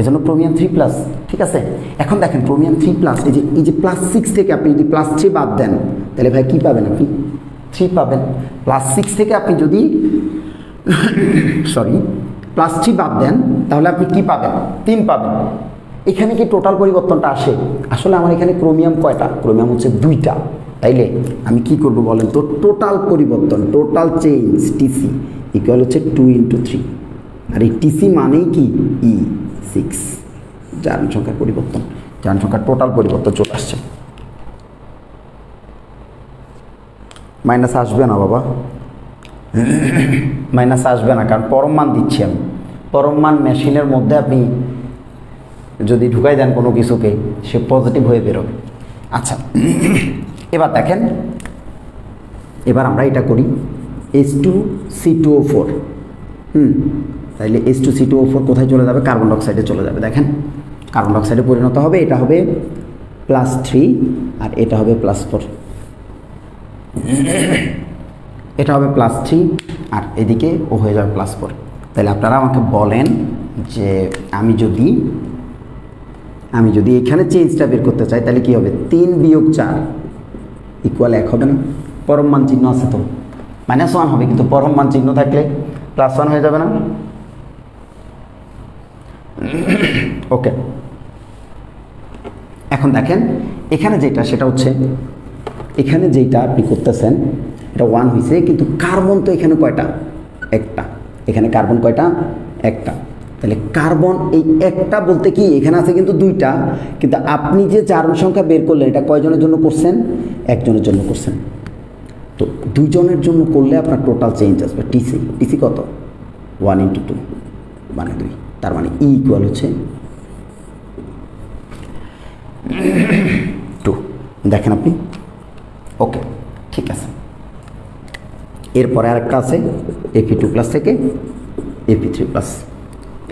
এজন্য ক্রোমিয়াম 3+, ঠিক আছে। এখন দেখেন ক্রোমিয়াম 3+, এই যে +6 থেকে আপনি যদি +3 বাদ দেন তাহলে ভাই কি পাবেন, আপনি 3 পাবেন। +6 থেকে আপনি যদি +3 বাদ দেন তাহলে আপনি কি পাবেন, 3 পাবেন। এখানে কি টোটাল পরিবর্তনটা আসে? আসলে আমার এখানে ক্রোমিয়াম কয়টা, ক্রোমিয়াম হচ্ছে 2টা। তাইলে আমি কি করব বলেন তো, টোটাল পরিবর্তন, টোটাল চেঞ্জ TC = হচ্ছে 2 × 3, আর এই TC মানেই কি E6, জারণ সংখ্যার পরিবর্তন, জারণ সংখ্যার টোটাল পরিবর্তন চলে আসছে। মাইনাস আসবে না বাবা, মাইনাস আসবে না, কারণ পরম মান দিচ্ছি আমি। পরম মান মেশিনের মধ্যে আপনি যদি ঢুকাই দেন কোনো কিছুকে, সে পজিটিভ হয়ে বেরোবে। আচ্ছা এবার দেখেন, এবার আমরা এটা করি H2C2O4, তাইলে H2C2O4 কোথায় চলে যাবে, কার্বন ডাইঅক্সাইডে চলে যাবে। দেখেন কার্বন ডাইঅক্সাইডে পরিণত হবে, এটা হবে +3 আর এটা হবে +4, এটা হবে +3 আর এদিকে ও হয়ে যাবে +4। তাহলে আপনারা আমাকে বলেন যে আমি যদি এখানে চেঞ্জটা বের করতে চাই তাহলে কি হবে, 3 - 4 = 1 হবে না? পরম মান চিহ্ন আছে তো, -1 হবে, কিন্তু পরম মান চিহ্ন থাকলে +1 হয়ে যাবে না? ওকে, এখন দেখেন এখানে যেটা, সেটা হচ্ছে এখানে যেটা আপনি করতেছেন এটা 1 হয়েছে, কিন্তু কার্বন তো এখানে কয়টা, একটা, এখানে কার্বন কয়টা, একটা। তাহলে কার্বন এই একটা বলতে কি এখানে আছে কিন্তু 2টা, কিন্তু আপনি যে জারণ সংখ্যা বের করলেন এটা কয়জনের জন্য করছেন, একজনের জন্য করছেন, তো দুইজনের জন্য করলে আপনার টোটাল চেঞ্জ আসবে টিসি। টিসি কত? 1 × 2 মানে 2। তার মানে ই ইকুয়াল হচ্ছে 2। দেখেন আপনি, ওকে ঠিক আছে। এরপরে আরেকটা আছে Fe2+ থেকে Fe3+।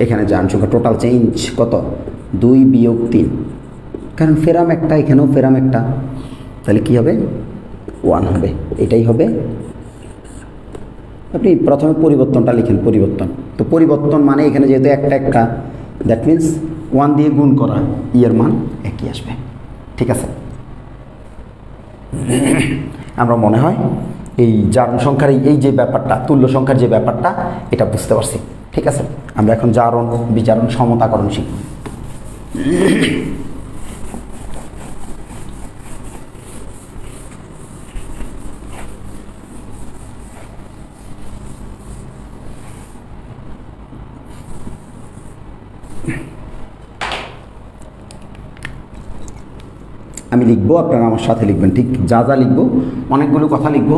এখানে জার্ন সংখ্যা টোটাল চেঞ্জ কত? 2 - 3, কারণ ফেরাম একটা, এখানেও ফেরাম একটা, তাহলে কি হবে? 1 হবে। এটাই হবে। আপনি প্রথমে পরিবর্তনটা লিখেন, পরিবর্তন। তো পরিবর্তন মানে এখানে যেহেতু একটা একটা, দ্যাট মিন্স 1 দিয়ে গুণ করা, এর মান একই আসবে। ঠিক আছে, আমরা মনে হয় এই জারণ সংখ্যার এই যে ব্যাপারটা, তুল্য সংখ্যার যে ব্যাপারটা, এটা বুঝতে পারছি। ঠিক আছে, আমরা এখন জারণ বিজারণ সমতাকরণ শিখব। আমি লিখবো, আপনারা আমার সাথে লিখবেন। ঠিক যা যা লিখবো, অনেকগুলো কথা লিখবো।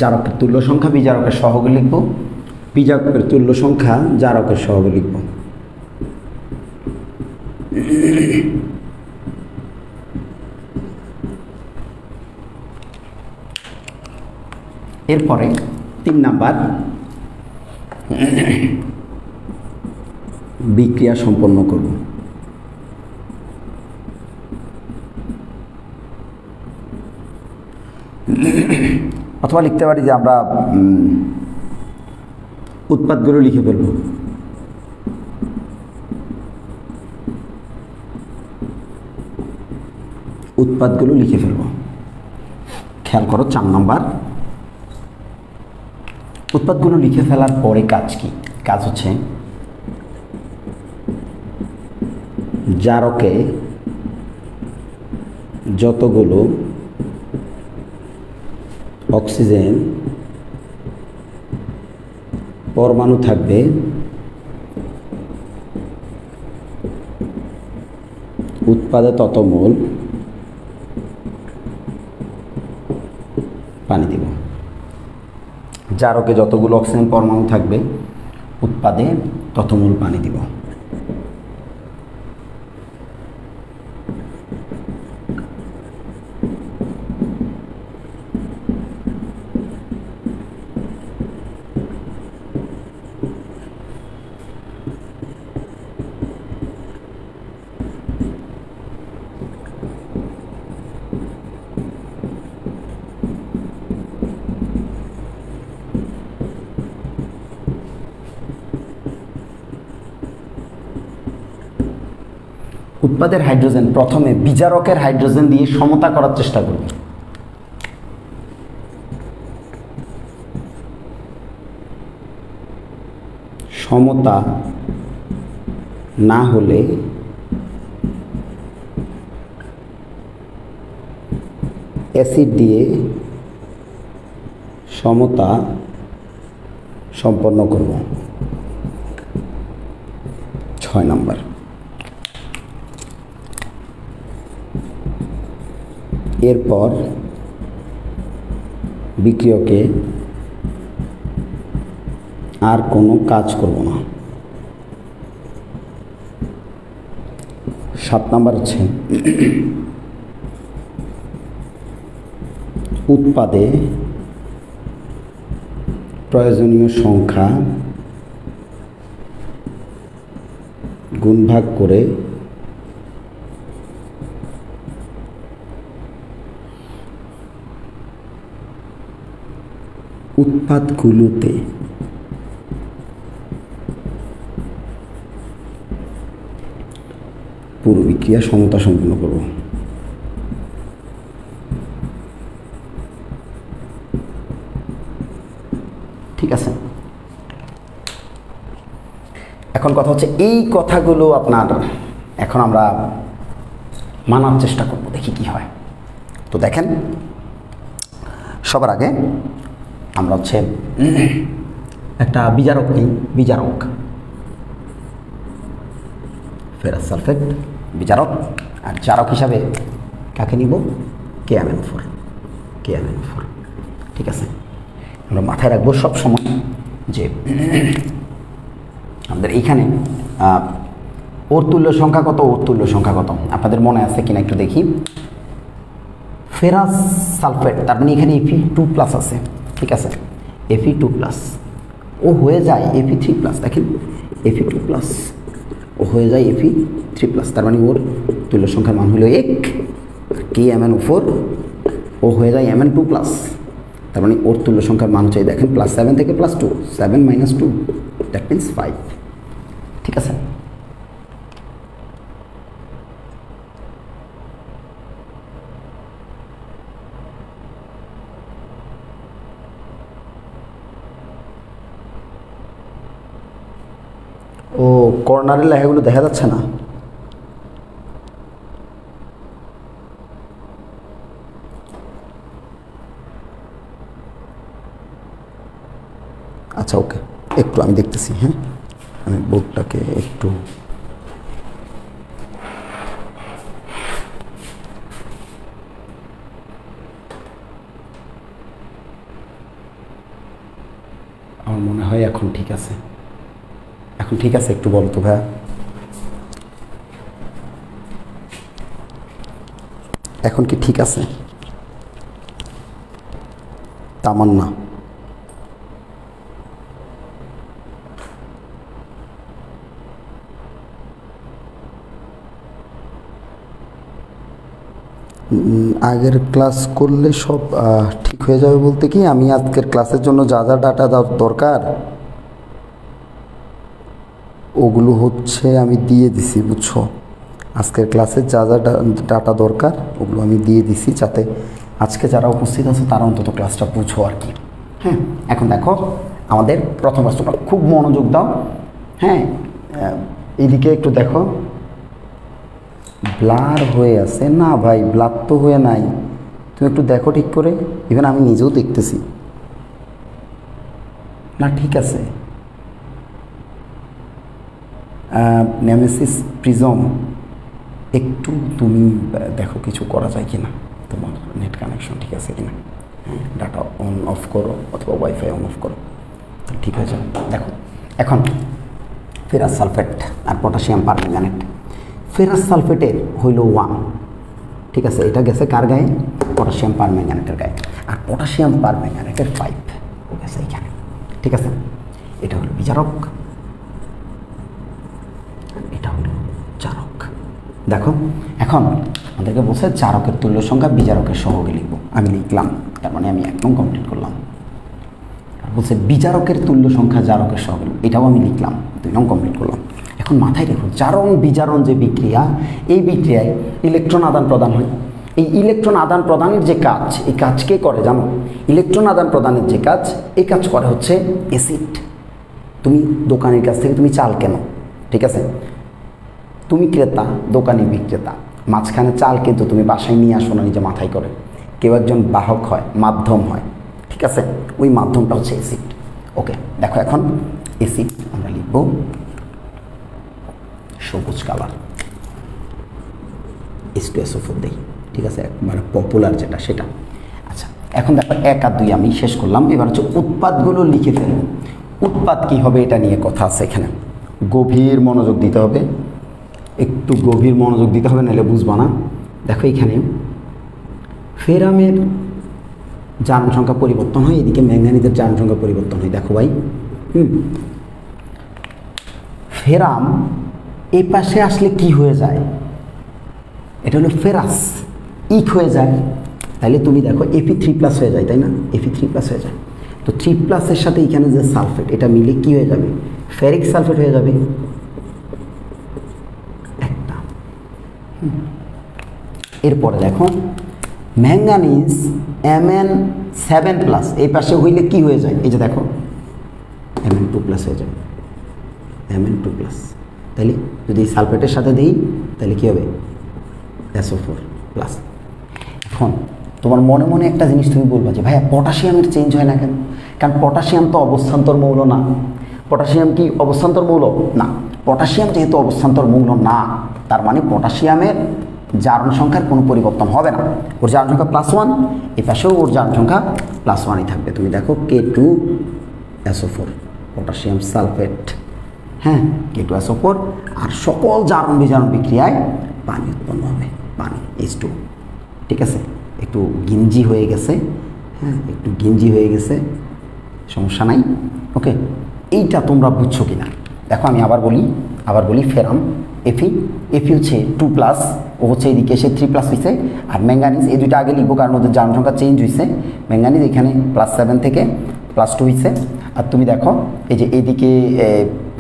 জারকের তুল্য সংখ্যা বিজারকের সহগে লিখব, বিজারকের তুল্য সংখ্যা জারকের সহগে লিখব। এরপরে 3 নাম্বার বিক্রিয়া সম্পন্ন করব। অথবা লিখতে পারি যে আমরা উৎপাদগুলো লিখে ফেলব। উৎপাদগুলো লিখে ফেলব। খেয়াল করো 4 নাম্বার, উৎপাদগুলো লিখে ফেলার পরে কাজ কি? কাজ হচ্ছে জারকে যতগুলো অক্সিজেন পরমাণু থাকবে উৎপাদে তত মোল পানি দিব। জারকে যতগুলো অক্সিজেন পরমাণু থাকবে উৎপাদে তত মোল পানি দিব। উৎপাদের হাইড্রোজেন প্রথমে বিজারকের হাইড্রোজেন দিয়ে সমতা করার চেষ্টা করব। সমতা না হলে অ্যাসিড দিয়ে সমতা সম্পন্ন করব। 6 নাম্বার, এরপর বিক্রিয়কে আর কোনো কাজ করব না। 7 নাম্বার হচ্ছে উৎপাদে প্রয়োজনীয় সংখ্যা গুণ ভাগ করে উৎপাদগুলোতে পুরো বিক্রিয়া সমতা সম্পন্ন করব। ঠিক আছে, এখন কথা হচ্ছে এই কথাগুলো আপনার এখন আমরা মানার চেষ্টা করব, দেখি কি হয়। তো দেখেন, সবার আগে আমরা হচ্ছে একটা বিজারক নিই, বিজারক ফেরাস সালফেট বিজারক, আর জারক হিসাবে কাকে নিব? KMnO4, KMnO4। ঠিক আছে, আমরা মাথায় রাখবো সব সময় যে আমাদের এইখানে ওর তুল্য সংখ্যা কত, ওর তুল্য সংখ্যা কত আপনাদের মনে আছে কিনা একটু দেখি। ফেরাস সালফেট, তার মানে এখানে Fe2+ আছে। ঠিক আছে, Fe2+, ও হয়ে যায় Fe3+। দেখেন Fe2+, ও হয়ে যায় Fe3+, তার মানে ওর তুল্য সংখ্যার মান হলো 1। KMnO4, ও হয়ে যায় Mn2+, তার মানে ওর তুল্য সংখ্যার মান হচ্ছে দেখেন +7 থেকে +2, 7 - 2, দ্যাট মিনস 5। ঠিক আছে, ও কর্নারের লেখাগুলো দেখা যাচ্ছে না। আচ্ছা ওকে, একটু আমি দেখতেছি। হ্যাঁ, আমি বোর্ডটাকে একটু আমার মনে হয় এখন ঠিক আছে, এখন ঠিক আছে। একটু বলো তো ভাইয়া, এখন কি ঠিক আছে? তামান্না, আগের ক্লাস করলে সব ঠিক হয়ে যাবে বলতে কি, আমি আজকের ক্লাসের জন্য যা যা ডাটা দরকার ওগুলো হচ্ছে আমি দিয়ে দিছি, বুঝছো? আজকের ক্লাসে যা যা ডাটা দরকার ওগুলো আমি দিয়ে দিছি, যাতে আজকে যারা উপস্থিত আছে তারা অন্তত ক্লাসটা বুঝো আর কি। হ্যাঁ, এখন দেখো আমাদের প্রথম প্রশ্নটা, খুব মনোযোগ দাও। হ্যাঁ, এইদিকে একটু দেখো, ব্লার হয়ে আছে না ভাই? ব্লার তো হয়ে নাই, তুমি একটু দেখো ঠিক করে। ইভেন আমি নিজেও দেখতেছি না। ঠিক আছে, নেমেসিস প্রিজম, একটু তুমি দেখো কিছু করা যায় কিনা, তোমার নেট কানেকশন ঠিক আছে কিনা। হ্যাঁ, ডাটা অন অফ করো অথবা ওয়াইফাই অন অফ করো, ঠিক হয়ে যাবে। দেখো এখন ফেরাস সালফেট আর পটাশিয়াম পারম্যাঙ্গানেট। ফেরাস সালফেটের হইল 1, ঠিক আছে, এটা গেছে কার গায়ে? পটাশিয়াম পারম্যাঙ্গানেটের গায়ে। আর পটাশিয়াম পারম্যাঙ্গানেটের 5 গেছে এইখানে। ঠিক আছে, এটা হলো বিজারক, এটা হলো জারক। দেখো এখন আমাদেরকে বলছে জারকের তুল্য সংখ্যা বিজারকের সহগে লিখবো, আমি লিখলাম, তার মানে আমি একদম কমপ্লিট করলাম। বলছে বিজারকের তুল্য সংখ্যা জারকের সহগে, এটাও আমি লিখলাম, 2 নং কমপ্লিট করলাম। এখন মাথায় রেখো, জারণ বিজারণ যে বিক্রিয়া, এই বিক্রিয়ায় ইলেকট্রন আদান প্রদান হয়। এই ইলেকট্রন আদান প্রদানের যে কাজ, এই কাজ কে করে জানো? ইলেকট্রন আদান প্রদানের যে কাজ, এই কাজ করে হচ্ছে অ্যাসিড। তুমি দোকানের কাছ থেকে তুমি চাল কেনো, ঠিক আছে, তুমি ক্রেতা, দোকানি বিক্রেতা, মাঝখানে চাল কিন্তু তুমি বাসায় নিয়ে আসো না নিজে মাথায় করে, কেউ একজন বাহক হয়, মাধ্যম হয়, ঠিক আছে, ওই মাধ্যমটা হচ্ছে অ্যাসিড। ওকে, দেখো এখন অ্যাসিড আমরা লিখব সবুজ কালার, H2SO4 দেই, ঠিক আছে, মানে পপুলার যেটা সেটা। আচ্ছা, এখন দেখো 1 আর 2 আমি শেষ করলাম, এবার হচ্ছে উৎপাদগুলো লিখে ফেলব। উৎপাদ কী হবে এটা নিয়ে কথা আছে এখানে, গভীর মনোযোগ দিতে হবে, একটু গভীর মনোযোগ দিতে হবে, নাহলে বুঝবা না। দেখো এখানে ফেরামের জারণ সংখ্যা পরিবর্তন হয়, এদিকে ম্যাঙ্গানিজের জারণ সংখ্যা পরিবর্তন হয়। দেখো ভাই, ফেরাম এই পাশে আসলে কি হয়ে যায়? এটা হলো ফেরাস, ইক হয়ে যায়, তাহলে তুমি দেখো Fe3+ হয়ে যায়, তাই না? Fe3+ হয়ে যায়। তো 3+ এর সাথে এখানে যে সালফেট এটা মিলে কি হয়ে যাবে, ফেরিক সালফেট হয়ে যাবে একটা। এরপরে দেখো ম্যাঙ্গানিজ Mn7+ এই পাশে হইলে কি হয়ে যায়, এই যে দেখো Mn2+ হয়ে যাবে, Mn2+। তাহলে যদি সালফেটের সাথে দিই তাহলে কি হবে, SO4+। এখন তোমার মনে মনে একটা জিনিস তুমি বলবা যে ভাইয়া পটাশিয়ামের চেঞ্জ হয় না কেন? কারণ পটাশিয়াম তো অবস্থান্তর মৌল না। পটাশিয়াম কি অবস্থান্তর মৌল না? পটাশিয়াম যেহেতু অবস্থান্তর মৌল না, তার মানে পটাশিয়ামের জারণ সংখ্যার কোনো পরিবর্তন হবে না। ওর জারণ সংখ্যা +1, এই পাশেও ওর জারণ সংখ্যা +1ই থাকবে। তুমি দেখো K2SO4 পটাশিয়াম সালফেট, হ্যাঁ K2SO4, আর সকল জারণ বিজারণ বিক্রিয়ায় পানি উৎপন্ন হবে, পানি H2। ঠিক আছে, একটু গিঞ্জি হয়ে গেছে, হ্যাঁ একটু গিঞ্জি হয়ে গেছে, সমস্যা নাই। ওকে, এইটা তোমরা বুঝছো কি না দেখো, আমি আবার বলি ফেরাম এফি হচ্ছে 2+, ও হচ্ছে এদিকে এসে 3+ হয়েছে। আর ম্যাঙ্গানিজ এই দুইটা আগে লিখবো কারণ ওদের জারণ সংখ্যা চেঞ্জ হয়েছে। ম্যাঙ্গানিজ এখানে +7 থেকে +2 হয়েছে। আর তুমি দেখো এই যে এইদিকে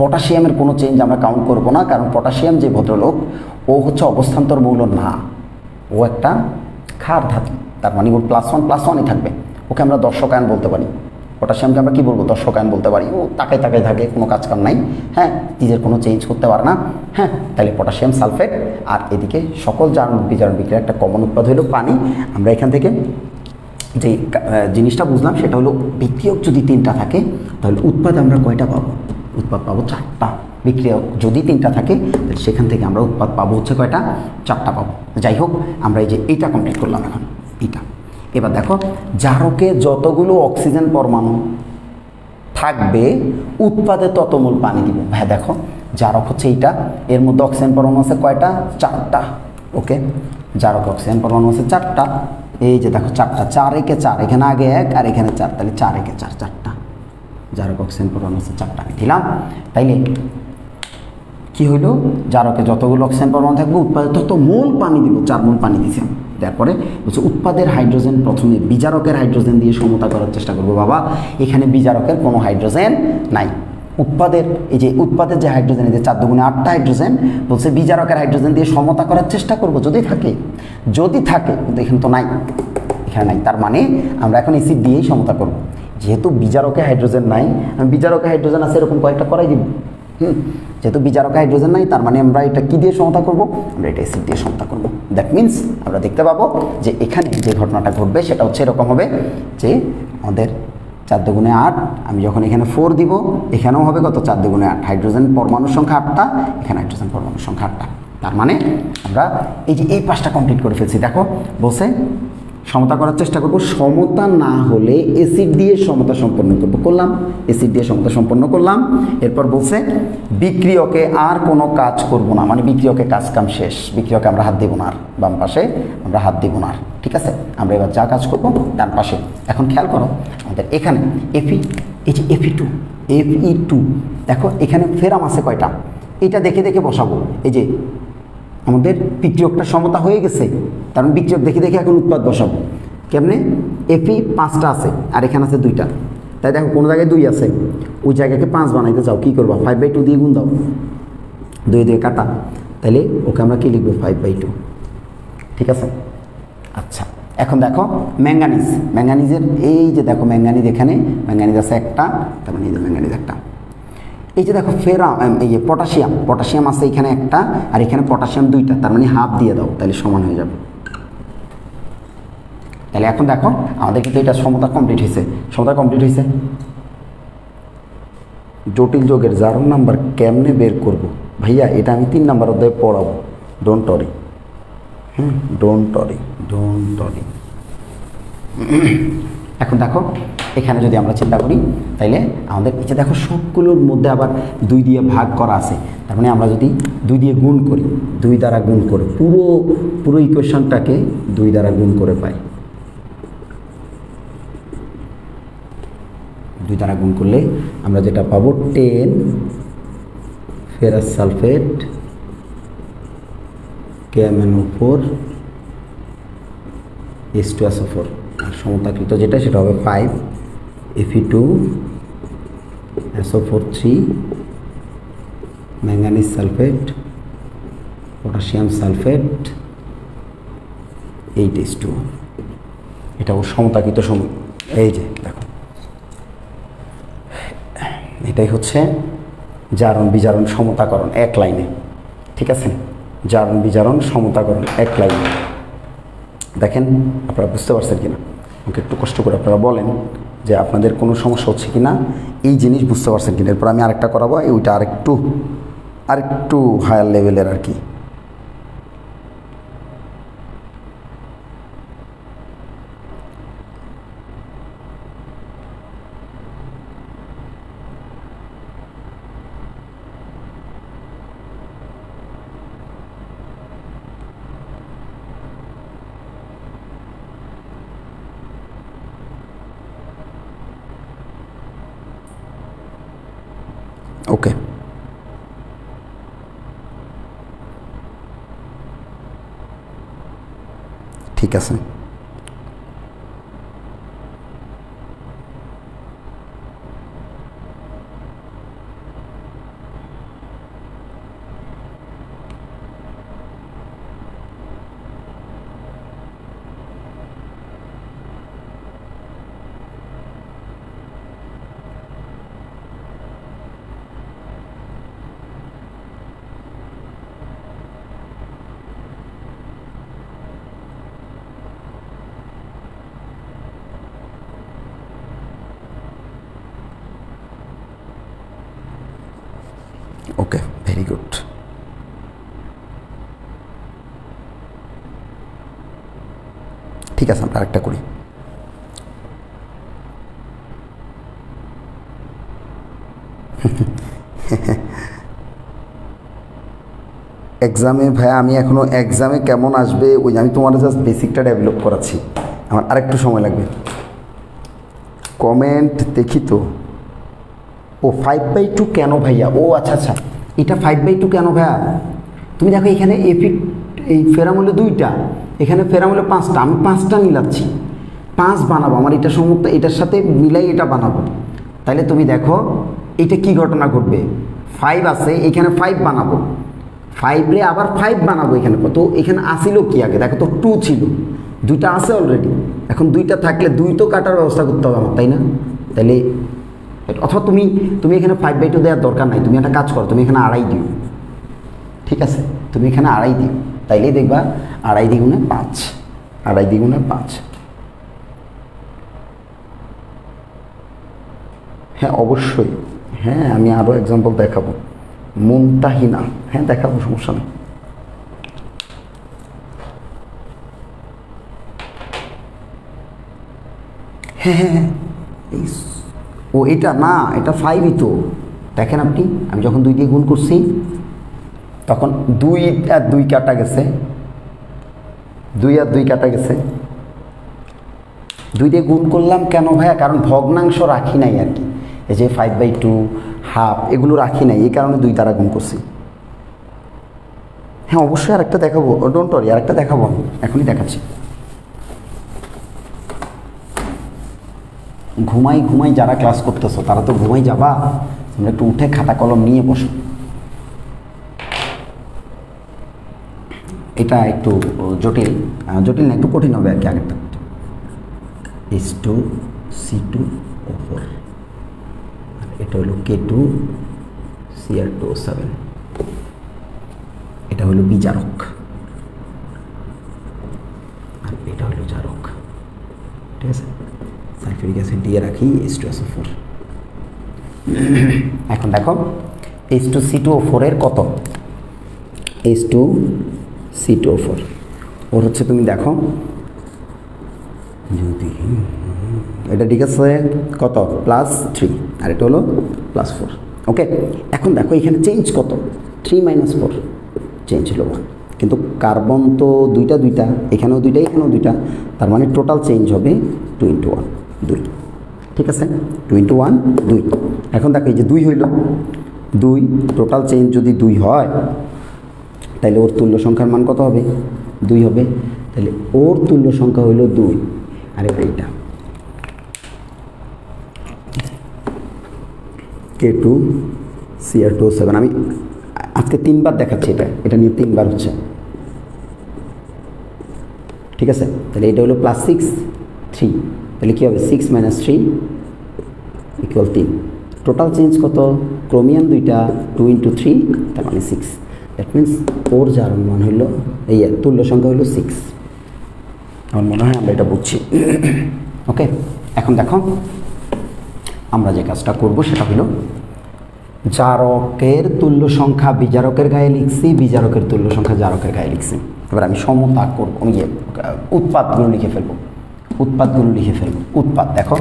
পটাশিয়ামের কোনো চেঞ্জ আমরা কাউন্ট করব না, কারণ পটাশিয়াম যে ভদ্রলোক ও হচ্ছে অবস্থান্তর মৌল না, ও একটা ক্ষার ধাতু, তার মানে ওর +1+1ই থাকবে। ওকে আমরা দর্শক আয়ন বলতে পারি, পটাশিয়ামকে আমরা কি বলবো, দর্শক আয়ন বলতে পারি। ও তাকায় থাকে, কোনো কাজ কাম নাই, হ্যাঁ নিজের কোনো চেঞ্জ করতে পারে না। হ্যাঁ, তাহলে পটাশিয়াম সালফেট আর এদিকে সকল জারণ বিজারণ বিক্রিয়ার একটা কমন উৎপাদ হলো পানি। আমরা এখান থেকে যে জিনিসটা বুঝলাম সেটা হলো বিক্রিয়ক যদি 3টা থাকে তাহলে উৎপাদ আমরা কয়টা পাবো, উৎপাদ পাবো 4টা। বিক্রিয়ক যদি 3টা থাকে তাহলে সেখান থেকে আমরা উৎপাদ পাবো হচ্ছে কয়টা, 4টা পাবো। যাই হোক, আমরা এই যে এইটা কমপ্লিট করলাম এখন এইটা। এবার দেখো জারকে যতগুলো অক্সিজেন পরমাণু থাকবে উৎপাদে তত মোল পানি দিব। ভাই দেখো জারক হচ্ছে এইটা, এর মধ্যে অক্সিজেন পরমাণু আছে কয়টা, 4টা। ওকে, জারক অক্সিজেন পরমাণু আছে 4টা। এই যে দেখো 4টা, 4 একে 4, এখানে আগে 1 আর এখানে 4, তাহলে 4 একে 4, 4টা জারক অক্সিজেন পরমাণু আছে 4টা আমি দিলাম। তাইলে কি হইলো, জারকে যতগুলো অক্সিজেন পরমাণু থাকবে উৎপাদে তত মোল পানি দিব, 4 মোল পানি দিছি। তারপরে বলছে উৎপাদের হাইড্রোজেন প্রথমে বিজারকের হাইড্রোজেন দিয়ে সমতা করার চেষ্টা করবো। বাবা এখানে বিজারকের কোনো হাইড্রোজেন নাই। উৎপাদের এই যে উৎপাদের যে হাইড্রোজেন, এই যে 4 দুগুণে 8টা হাইড্রোজেন, বলছে বিজারকের হাইড্রোজেন দিয়ে সমতা করার চেষ্টা করব যদি থাকে, কিন্তু এখানে তো নাই, এখানে নাই। তার মানে আমরা এখন অ্যাসিড দিয়েই সমতা করব। যেহেতু বিজারকে হাইড্রোজেন নাই, আমি বিজারকে হাইড্রোজেন আছে এরকম কয়েকটা করাই দিব। যেহেতু বিজারকে হাইড্রোজেন নাই, তার মানে আমরা এটা কি দিয়ে সমতা করব, আমরা এটা অ্যাসিড দিয়ে সমতা করব। দ্যাট মিন্স আমরা দেখতে পাবো যে এখানে যে ঘটনাটা ঘটবে সেটা হচ্ছে এরকম হবে যে আমাদের 4 দুগুণে 8, আমি যখন এখানে 4 দিব এখানেও হবে কত, 4 দুগুণে 8। হাইড্রোজেন পরমাণুর সংখ্যা 8টা, এখানে হাইড্রোজেন পরমাণুর সংখ্যা 8টা। তার মানে আমরা এই যে এই পাশটা কমপ্লিট করে ফেলছি। দেখো বলছে সমতা করার চেষ্টা করব, সমতা না হলে অ্যাসিড দিয়ে সমতা সম্পন্ন করলাম, অ্যাসিড দিয়ে সমতা সম্পন্ন করলাম। এরপর বলছে বিক্রিয়কে আর কোনো কাজ করব না, মানে বিক্রিয়কে কাজ কাম শেষ, বিক্রিয়কে আমরা হাত দেব না আর, বাম পাশে আমরা হাত দেব না আর। ঠিক আছে, আমরা এবার যা কাজ করব ডান পাশে। এখন খেয়াল করো আমাদের এখানে এফি, এই যে Fe2 দেখো এখানে ফেরাম আছে কয়টা, এটা দেখে দেখে বসাবো। এই যে আমাদের বিক্রিয়কটা সমতা হয়ে গেছে, কারণ বিক্রিয়ক দেখে দেখে এখন উৎপাদ বসাবো। কেমনে, Fe 5টা আছে আর এখানে আছে 2টা, তাই দেখো কোনো জায়গায় 2 আছে, ওই জায়গাকে 5 বানাইতে চাও, কী করবা, 5/2 দিয়ে গুণ দাও, 2 দিয়ে কাটা, তাহলে ওকে আমরা কী লিখবো, 5/2। ঠিক আছে, আচ্ছা এখন দেখো ম্যাঙ্গানিজের এই যে দেখো ম্যাঙ্গানিজ, এখানে ম্যাঙ্গানিজ আছে একটা, তার মানে এই যে ম্যাঙ্গানিজ একটা। এই যে দেখো এই যে পটাশিয়াম আছে এখানে একটা আর এখানে পটাশিয়াম 2টা, তার মানে হাফ দিয়ে দাও, তাহলে সমান হয়ে যাবে। তাহলে এখন দেখো আমাদের কিন্তু এটা সমতা কমপ্লিট হয়েছে। জটিল যোগের জারণ নাম্বার কেমনে বের করব ভাইয়া, এটা আমি 3 নাম্বার অধ্যায়ে পড়াবো, ডোন্ট অরি। এখন দেখো এখানে যদি আমরা চিন্তা করি তাইলে আমাদের এই যে দেখো সবগুলোর মধ্যে আবার 2 দিয়ে ভাগ করা আছে, তার মানে আমরা যদি 2 দিয়ে গুণ করি, 2 দ্বারা গুণ করে পুরো ইকুয়েশনটাকে 2 দ্বারা গুণ করে পাই। 2 দ্বারা গুণ করলে আমরা যেটা পাবো 10 ফেরাস সালফেট KMnO4 H2SO4, আর সমতাকৃত যেটা সেটা হবে 5 Fe2SO4 3 manganese sulphate, potassium sulphate, 8H2O। এটা ওর সমতাকৃত এই যে দেখো, এটাই হচ্ছে জারণ বিজারণ সমতাকরণ এক লাইনে। ঠিক আছে, জারণ বিজারণ সমতাকরণ এক লাইনে। দেখেন আপনারা বুঝতে পারছেন কিনা, আমাকে একটু কষ্ট করে আপনারা বলেন যে আপনাদের কোনো সমস্যা হচ্ছে কিনা, এই জিনিস বুঝতে পারছেন কিনা। এরপর আমি আরেকটা করাবো, ওইটা আরেকটু হায়ার লেভেলের আর কি। ওকে, ঠিক আছে। ওকে, ভেরি গুড। ঠিক আছে, আমরা আরেকটা করি। এক্সামে ভাইয়া আমি এখনও এক্সামে কেমন আসবে ওই আমি তোমার জাস্ট বেসিকটা ডেভেলপ করাচ্ছি, আমার আরেকটু সময় লাগবে। কমেন্ট দেখি তো। ও 5/2 কেন ভাইয়া? ও আচ্ছা আচ্ছা, এটা 5/2 কেন ভাইয়া? তুমি দেখো এখানে এই ফেরামূলে 2টা, এখানে ফেরামূলে 5টা, আমি 5টা মিলাচ্ছি, 5 বানাবো। আমার এটা সমস্ত এটার সাথে মিলাই এটা বানাবো। তাহলে তুমি দেখো এটা কি ঘটনা ঘটবে। 5 আছে, এখানে 5 বানাবো, 5 রে আবার 5 বানাবো। এখানে তো এখানে আসিল কি আগে দেখো তো, 2 ছিল, 2টা আছে অলরেডি। এখন 2টা থাকলে 2 তো কাটার ব্যবস্থা করতে হবে আমার, তাই না? তাহলে অথবা তুমি এখানে 5/2 দেওয়ার দরকার নাই, তুমি একটা কাজ করো, তুমি এখানে 2.5 দিও। ঠিক আছে, তুমি এখানে 2.5 দিও, তাইলেই দেখবা 2.5 দ্বিগুণে 5, 2.5 দ্বিগুণে 5। হ্যাঁ অবশ্যই, হ্যাঁ আমি আরও এক্সাম্পল দেখাবো। মুনতাহিনা, হ্যাঁ দেখাবো, সমস্যা নেই। হ্যাঁ হ্যাঁ হ্যাঁ, ও এটা না, এটা 5ই তো। দেখেন আপনি, আমি যখন 2 দিয়ে গুণ করছি তখন 2 আর 2 কাটা গেছে, 2 আর 2 কাটা গেছে। 2 দিয়ে গুণ করলাম কেন ভাইয়া? কারণ ভগ্নাংশ রাখি নাই আর কি, এই যে 5/2 হাফ এগুলো রাখি নাই, এই কারণে 2 দ্বারা গুণ করছি। হ্যাঁ অবশ্যই আরেকটা দেখাবো, ডোন্ট ওয়ারি, আরেকটা দেখাবো, এখনই দেখাচ্ছি। ঘুমাই যারা ক্লাস করতেছো তারা তো ঘুমাই যাবা, তোমরা একটু উঠে খাতা কলম নিয়ে বসো। এটা একটু জটিল না, একটু কঠিন হবে আর কি আগেরটা। H2C2O4, এটা হলো K2Cr2O7, এটা হলো বিজারক আর এটা হলো জারক। ঠিক আছে, সালফিউরিক অ্যাসিড দিয়ে রাখি H2SO4। এখন দেখো H2C2O4 এর কত? H2C2O4 ওর হচ্ছে, তুমি দেখো যদি এটা ঠিক আছে কত, +3 আর এটা হলো +4। ওকে, এখন দেখো এখানে চেঞ্জ কত, 3 - 4 চেঞ্জ হলো 1, কিন্তু কার্বন তো দুইটা, এখানেও 2টা এখানেও 2টা, তার মানে টোটাল চেঞ্জ হবে 2 × 1 2। ঠিক আছে, 2 × 1 2। এখন দেখো এই যে 2 হইল, 2 টোটাল চেঞ্জ যদি 2 হয় তাহলে ওর তুল্য সংখ্যার মান কত হবে? 2 হবে। তাহলে ওর তুল্য সংখ্যা হইল 2, আর এইটা K2Cr2O7 আমি আজকে 3বার দেখাচ্ছি, এটা নিয়ে 3বার হচ্ছে, ঠিক আছে। তাহলে এটা হলো +6 3, তাহলে কী হবে 6 - 3 = 3। টোটাল চেঞ্জ কত? ক্রোমিয়াম 2টা 2 × 3 তার মানে 6। দ্যাট মিনস ওর জারণ মান হইল এই তুল্য সংখ্যা হইল 6। আমার মনে হয় আমরা এটা বুঝছি। ওকে, এখন দেখো আমরা যে কাজটা করব সেটা হলো জারকের তুল্য সংখ্যা বিজারকের গায়ে লিখছি, বিজারকের তুল্য সংখ্যা জারকের গায়ে লিখছি। এবার আমি সমতা করব, উৎপাদগুলো লিখে ফেলবো, উৎপাদ দেখো,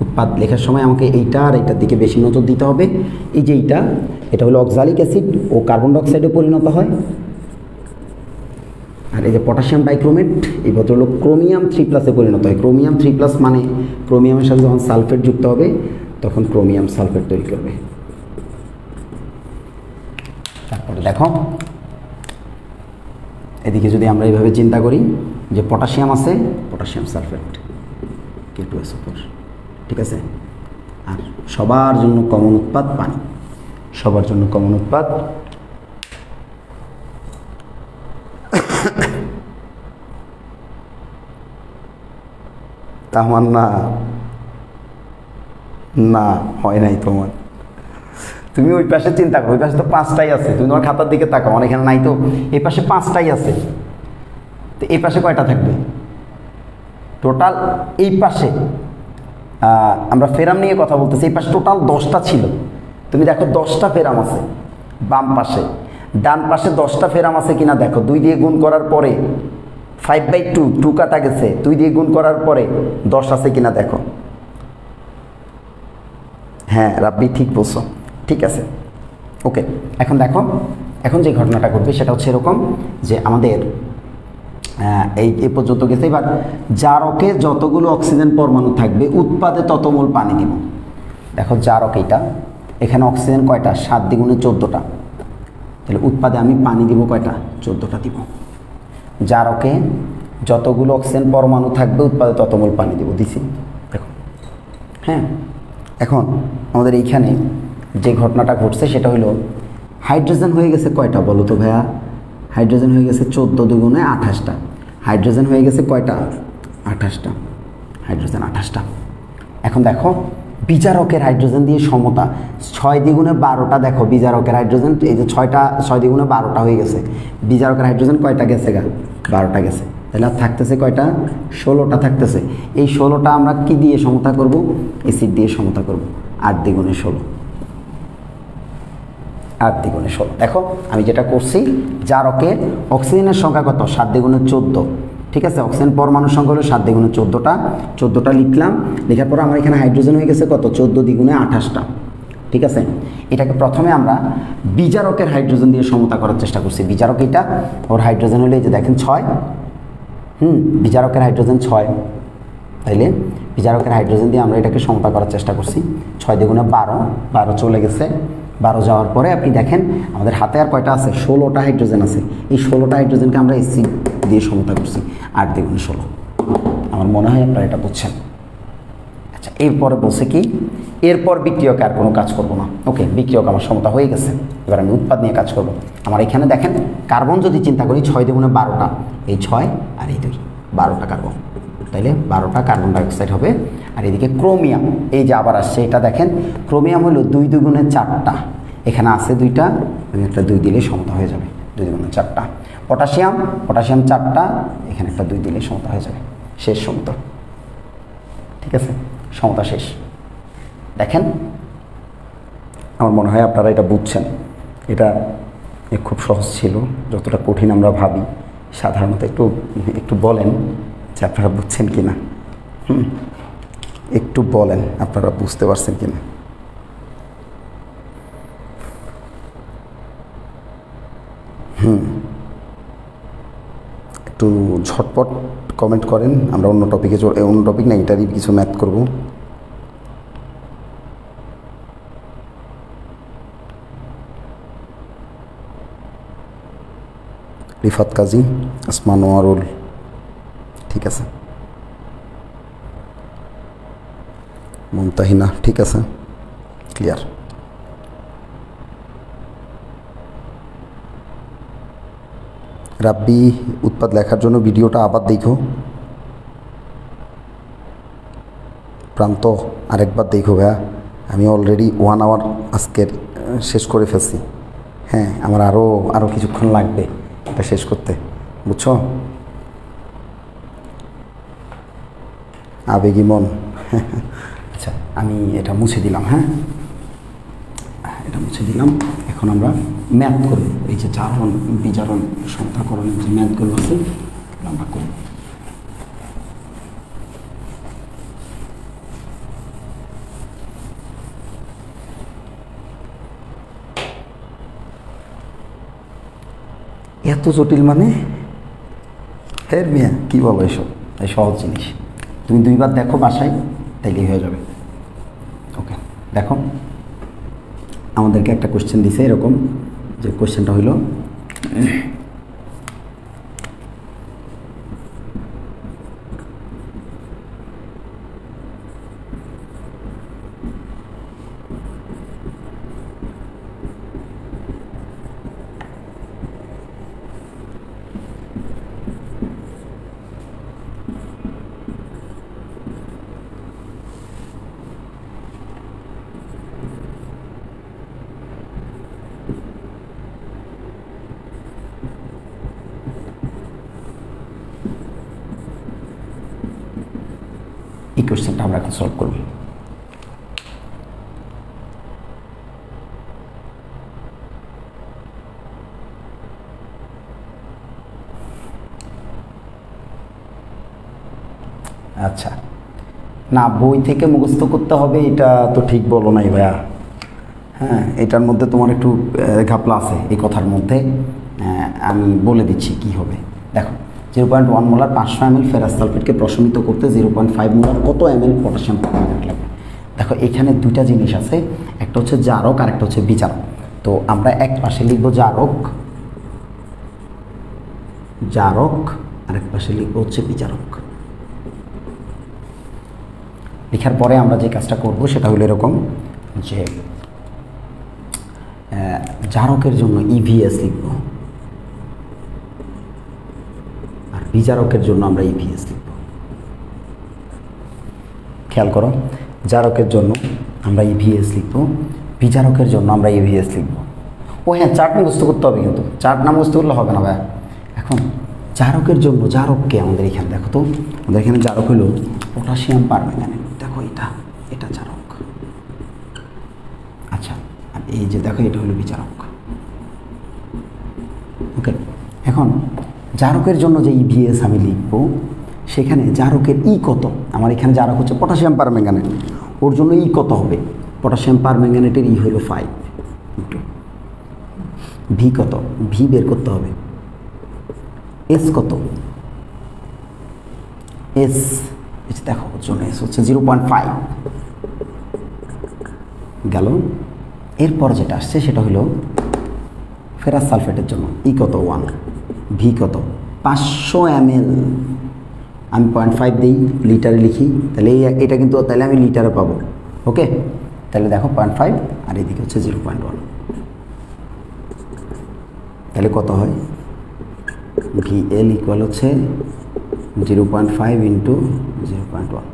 উৎপাদ লেখার সময় আমাকে এইটা আর এইটার দিকে বেশি নজর দিতে হবে। এই যে এটা হলো অক্সালিক অ্যাসিড ও কার্বন ডাইঅক্সাইডে পরিণত হয়, আর এই যে পটাশিয়াম ডাইক্রোমেট এই ভদ্রলোক ক্রোমিয়াম 3+ পরিণত হয়। ক্রোমিয়াম 3+ মানে ক্রোমিয়ামের সাথে যখন সালফেট যুক্ত হবে তখন ক্রোমিয়াম সালফেট তৈরি করবে। তারপরে দেখো এদিকে যদি আমরা এইভাবে চিন্তা করি যে পটাশিয়াম আছে, পটাশিয়াম সালফেট K2SO4, ঠিক আছে। আর সবার জন্য কমন উৎপাদ পানি, সবার জন্য কমন উৎপাদ তামান না হয় নাই তোমার, তুমি ওই পাশে চিন্তা করো, ওই পাশে তো 5টাই আছে, তুমি তোমার খাতার দিকে তাকাও, আমার এখানে নাই তো, এই পাশে 5টাই আছে, তো এই পাশে কয়টা থাকবে টোটাল? এই পাশে আমরা ফেরাম নিয়ে কথা বলতেছি, এই পাশে টোটাল 10টা ছিল, তুমি দেখো 10টা ফেরাম আছে বাম পাশে, ডান পাশে 10টা ফেরাম আছে কিনা দেখো। 2 দিয়ে গুণ করার পরে 5/2 2 কাটা গেছে, 2 দিয়ে গুণ করার পরে 10 আছে কিনা দেখো। হ্যাঁ রাব্বি ঠিক বলছো, ঠিক আছে। ওকে, এখন দেখো, এখন যে ঘটনাটা ঘটবে সেটা হচ্ছে এরকম যে আমাদের এই পর্যন্ত গেছে। এবার জারকে যতগুলো অক্সিজেন পরমাণু থাকবে উৎপাদে তত মোল পানি দিব। দেখো জারক এইটা, এখানে অক্সিজেন কয়টা? 7 × 14টা, তাহলে উৎপাদে আমি পানি দিব কয়টা? 14টা দিব। জারকে যতগুলো অক্সিজেন পরমাণু থাকবে উৎপাদে তত মোল পানি দিব, দিছি দেখো। হ্যাঁ, এখন আমাদের এইখানে যে ঘটনাটা ঘটছে সেটা হলো হাইড্রোজেন হয়ে গেছে কয়টা বলো তো ভাইয়া? হাইড্রোজেন হয়ে গেছে 14 × 2 = 28টা। হাইড্রোজেন হয়ে গেছে কয়টা? 28টা। হাইড্রোজেন 28টা। এখন দেখো বিজারকের হাইড্রোজেন দিয়ে সমতা 6 × 12টা। দেখো বিজারকের হাইড্রোজেন এই যে 6 × 12টা হয়ে গেছে। বিজারকের হাইড্রোজেন কয়টা গেছে? 12টা গেছে। তাহলে আর থাকতেছে কয়টা? 16টা থাকতেছে। এই 16টা আমরা কি দিয়ে সমতা করব? অ্যাসিড দিয়ে সমতা করব। 8 × 16, 8 × 16। দেখো আমি যেটা করছি, জারকের অক্সিজেনের সংখ্যা কত? 7 × 14, ঠিক আছে। অক্সিজেন পরমাণুর সংখ্যা হলো 7 × 14টা। 14টা লিখলাম, লেখার পর আমার এখানে হাইড্রোজেন হয়ে গেছে কত? 14 × 28টা, ঠিক আছে। এটাকে প্রথমে আমরা বিজারকের হাইড্রোজেন দিয়ে সমতা করার চেষ্টা করছি। বিজারক এটা, ওর হাইড্রোজেন হলে এই যে দেখেন 6, বিজারকের হাইড্রোজেন 6, তাইলে বিজারকের হাইড্রোজেন দিয়ে আমরা এটাকে সমতা করার চেষ্টা করছি। 6 × 12, 12 চলে গেছে। 12 যাওয়ার পরে আপনি দেখেন আমাদের হাতে আর কয়টা আছে? 16টা হাইড্রোজেন আছে। এই 16টা হাইড্রোজেনকে আমরা অ্যাসিড দিয়ে সমতা করছি। 8 × 16। আমার মনে হয় আপনারা এটা বুঝছেন। আচ্ছা, এরপরে বলছে কি, এরপর বিক্রিয়কে আর কোনো কাজ করব না। ওকে, বিক্রিয়ক আমার সমতা হয়ে গেছে, এবার আমি উৎপাদ নিয়ে কাজ করব। আমার এখানে দেখেন কার্বন যদি চিন্তা করি 6 × 12টা, এই 6 আর এই 2, 12টা কার্বন, তাইলে 12টা কার্বন ডাইঅক্সাইড হবে। আর এদিকে ক্রোমিয়াম এই যে আবার আসছে, এটা দেখেন ক্রোমিয়াম হলো 2 × 2 = 4টা, এখানে আছে 2টা, আমি একটা 2 দিলে সমতা হয়ে যাবে। 2 × 2 = 4টা। পটাশিয়াম 4টা, এখানে একটা 2 দিলে সমতা হয়ে যাবে। শেষ সমতা, ঠিক আছে, সমতা শেষ। দেখেন আমার মনে হয় আপনারা এটা বুঝছেন। এটা খুব সহজ ছিল, যতটা কঠিন আমরা ভাবি। সাধারণত একটু বলেন যে আপনারা বুঝছেন কি না, একটু বলেন আপনারা বুঝতে পারছেন কি না। একটু ঝটপট কমেন্ট করেন, আমরা অন্য টপিকে অন্য টপিক না, এটারই কিছু ম্যাথ করব। রিফাত কাজী, আসমা নোয়ারুল, ঠিক আছে। মুমতাহিনা, ঠিক আছে, ক্লিয়ার। রাব্বি উৎপাদ লেখার জন্য ভিডিওটা আবার দেখো, প্রান্ত আরেকবার দেখো ভাইয়া। আমি অলরেডি 1 আওয়ার আজকের শেষ করে ফেলছি। হ্যাঁ, আমার আরও কিছুক্ষণ লাগবে এটা শেষ করতে, বুঝছো? আবেগী মন। আচ্ছা, আমি এটা মুছে দিলাম। হ্যাঁ, এটা মুছে দিলাম। এখন আমরা ম্যাথ করব। এই যে জারণ বিজারণ সংখ্যাকরণের যে ম্যাথগুলো আছে আমরা করব। এত জটিল মানে? হ্যাঁ মিয়া, কী বলো এসব? এই সহজ জিনিস তুমি 2 বার দেখো বাসায়, তাইলেই হয়ে যাবে। ওকে, দেখো আমাদেরকে একটা কোশ্চেন দিছে এরকম, যে কোশ্চেনটা হইল এই কোশ্চেনটা আমরা এখন সলভ করব। আচ্ছা, না বই থেকে মুখস্থ করতে হবে এটা তো ঠিক বলো নাই ভাইয়া। হ্যাঁ, এটার মধ্যে তোমার একটু ঘাপলা আছে এই কথার মধ্যে। আমি বলে দিচ্ছি কি হবে। দেখো 0.1 মোলার 500 ml ফেরাস সালফেটকে প্রশমিত করতে 0.5 মোলার কত ml পটাশিয়াম পারম্যাঙ্গানেট লাগবে। দেখো এখানে দুইটা জিনিস আছে, একটা হচ্ছে জারক আর একটা হচ্ছে বিজারক। তো আমরা এক পাশে লিখবো জারক, আর এক পাশে লিখবো হচ্ছে বিজারক। লেখার পরে আমরা যে কাজটা করব সেটা হলো এরকম, যে জারকের জন্য ইভিএস লিখব আর বিজারকের জন্য আমরা ইভিএস লিখব। খেয়াল করো, জারকের জন্য আমরা ইভিএস লিখব, বিজারকের জন্য আমরা ইভিএস লিখব। ও হ্যাঁ, চার্ট মুখস্থ করতে হবে, কিন্তু চার্ট না মুখস্থ করলে হবে না ভাই। এখন জারকের জন্য জারককে আমাদের এখানে দেখো তো, আমাদের এখানে জারক হলো পটাশিয়াম পারম্যাঙ্গানেট। দেখো এটা জারক। আচ্ছা, আর এই যে দেখো এটা হলো বিজারক। ওকে, এখন জারকের জন্য যে ইভিএস আমি লিখব, সেখানে জারকের ই কত? আমার এখানে জারক হচ্ছে পটাশিয়াম পারম্যাঙ্গানেট, ওর জন্য ই কত হবে? পটাশিয়াম পারম্যাঙ্গানেটের ই হলো 5 ইন্টু ভি কত? ভি বের করতে হবে। এস কত? এস দেখো ওর জন্য এস হচ্ছে 0.5 গেল। এরপর যেটা আসছে সেটা হলো ফেরাস সালফেটের জন্য ই কত? 1, ভি কত? 500 ml। আমি 0.5 দিই, লিটারে লিখি, তাহলে এটা কিন্তু তাহলে আমি লিটারে পাবো। ওকে, তাহলে দেখো 0.5 আর এদিকে হচ্ছে 0.1, তাহলে কত হয়? ভি এল ইকুয়াল হচ্ছে 0.5 ইন্টু 0.1,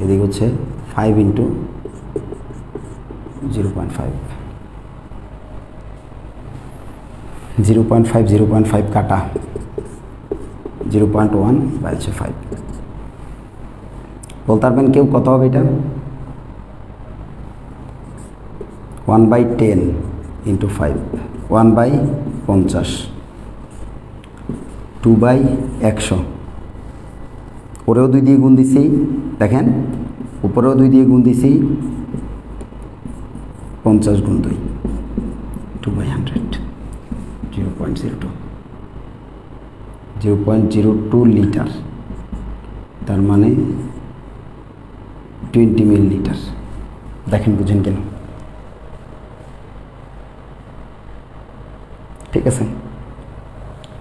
এদিকে হচ্ছে 5 ইন্টু 0.5। 0.5 কাটা 0.1 বাই 5। বলতে পারবেন কেউ কত হবে এটা? 1/10 ইন্টু 5, 1/50, 2/100। ওরেও 2 দিয়ে গুণ দিছি, দেখেন উপরেও 2 দিয়ে গুণ দিছি, 50 গুণ 2, 2/100, 0.02 লিটার, তার মানে 20 মিলিলিটার। দেখেন বুঝেন কেন? ঠিক আছে,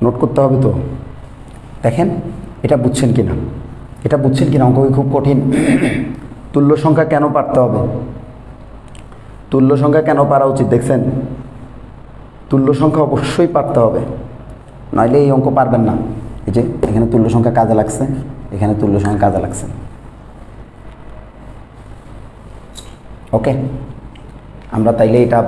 নোট করতে হবে তো। দেখেন এটা বুঝছেন কিনা, এটা বুঝছেন কিনা? অঙ্ক খুব কঠিন। তুল্য সংখ্যা কেন পারতে হবে? তুল্য সংখ্যা কেন পারা উচিত দেখছেন? তুল্য সংখ্যা অবশ্যই পারতে হবে। নইলে এই অঙ্ক পারবেন না। এই যে এখানে তুল্য সংখ্যা কাজে লাগছে, এখানে তুল্য সংখ্যা কাজে লাগছে। ওকে, আমরা তাইলে এটা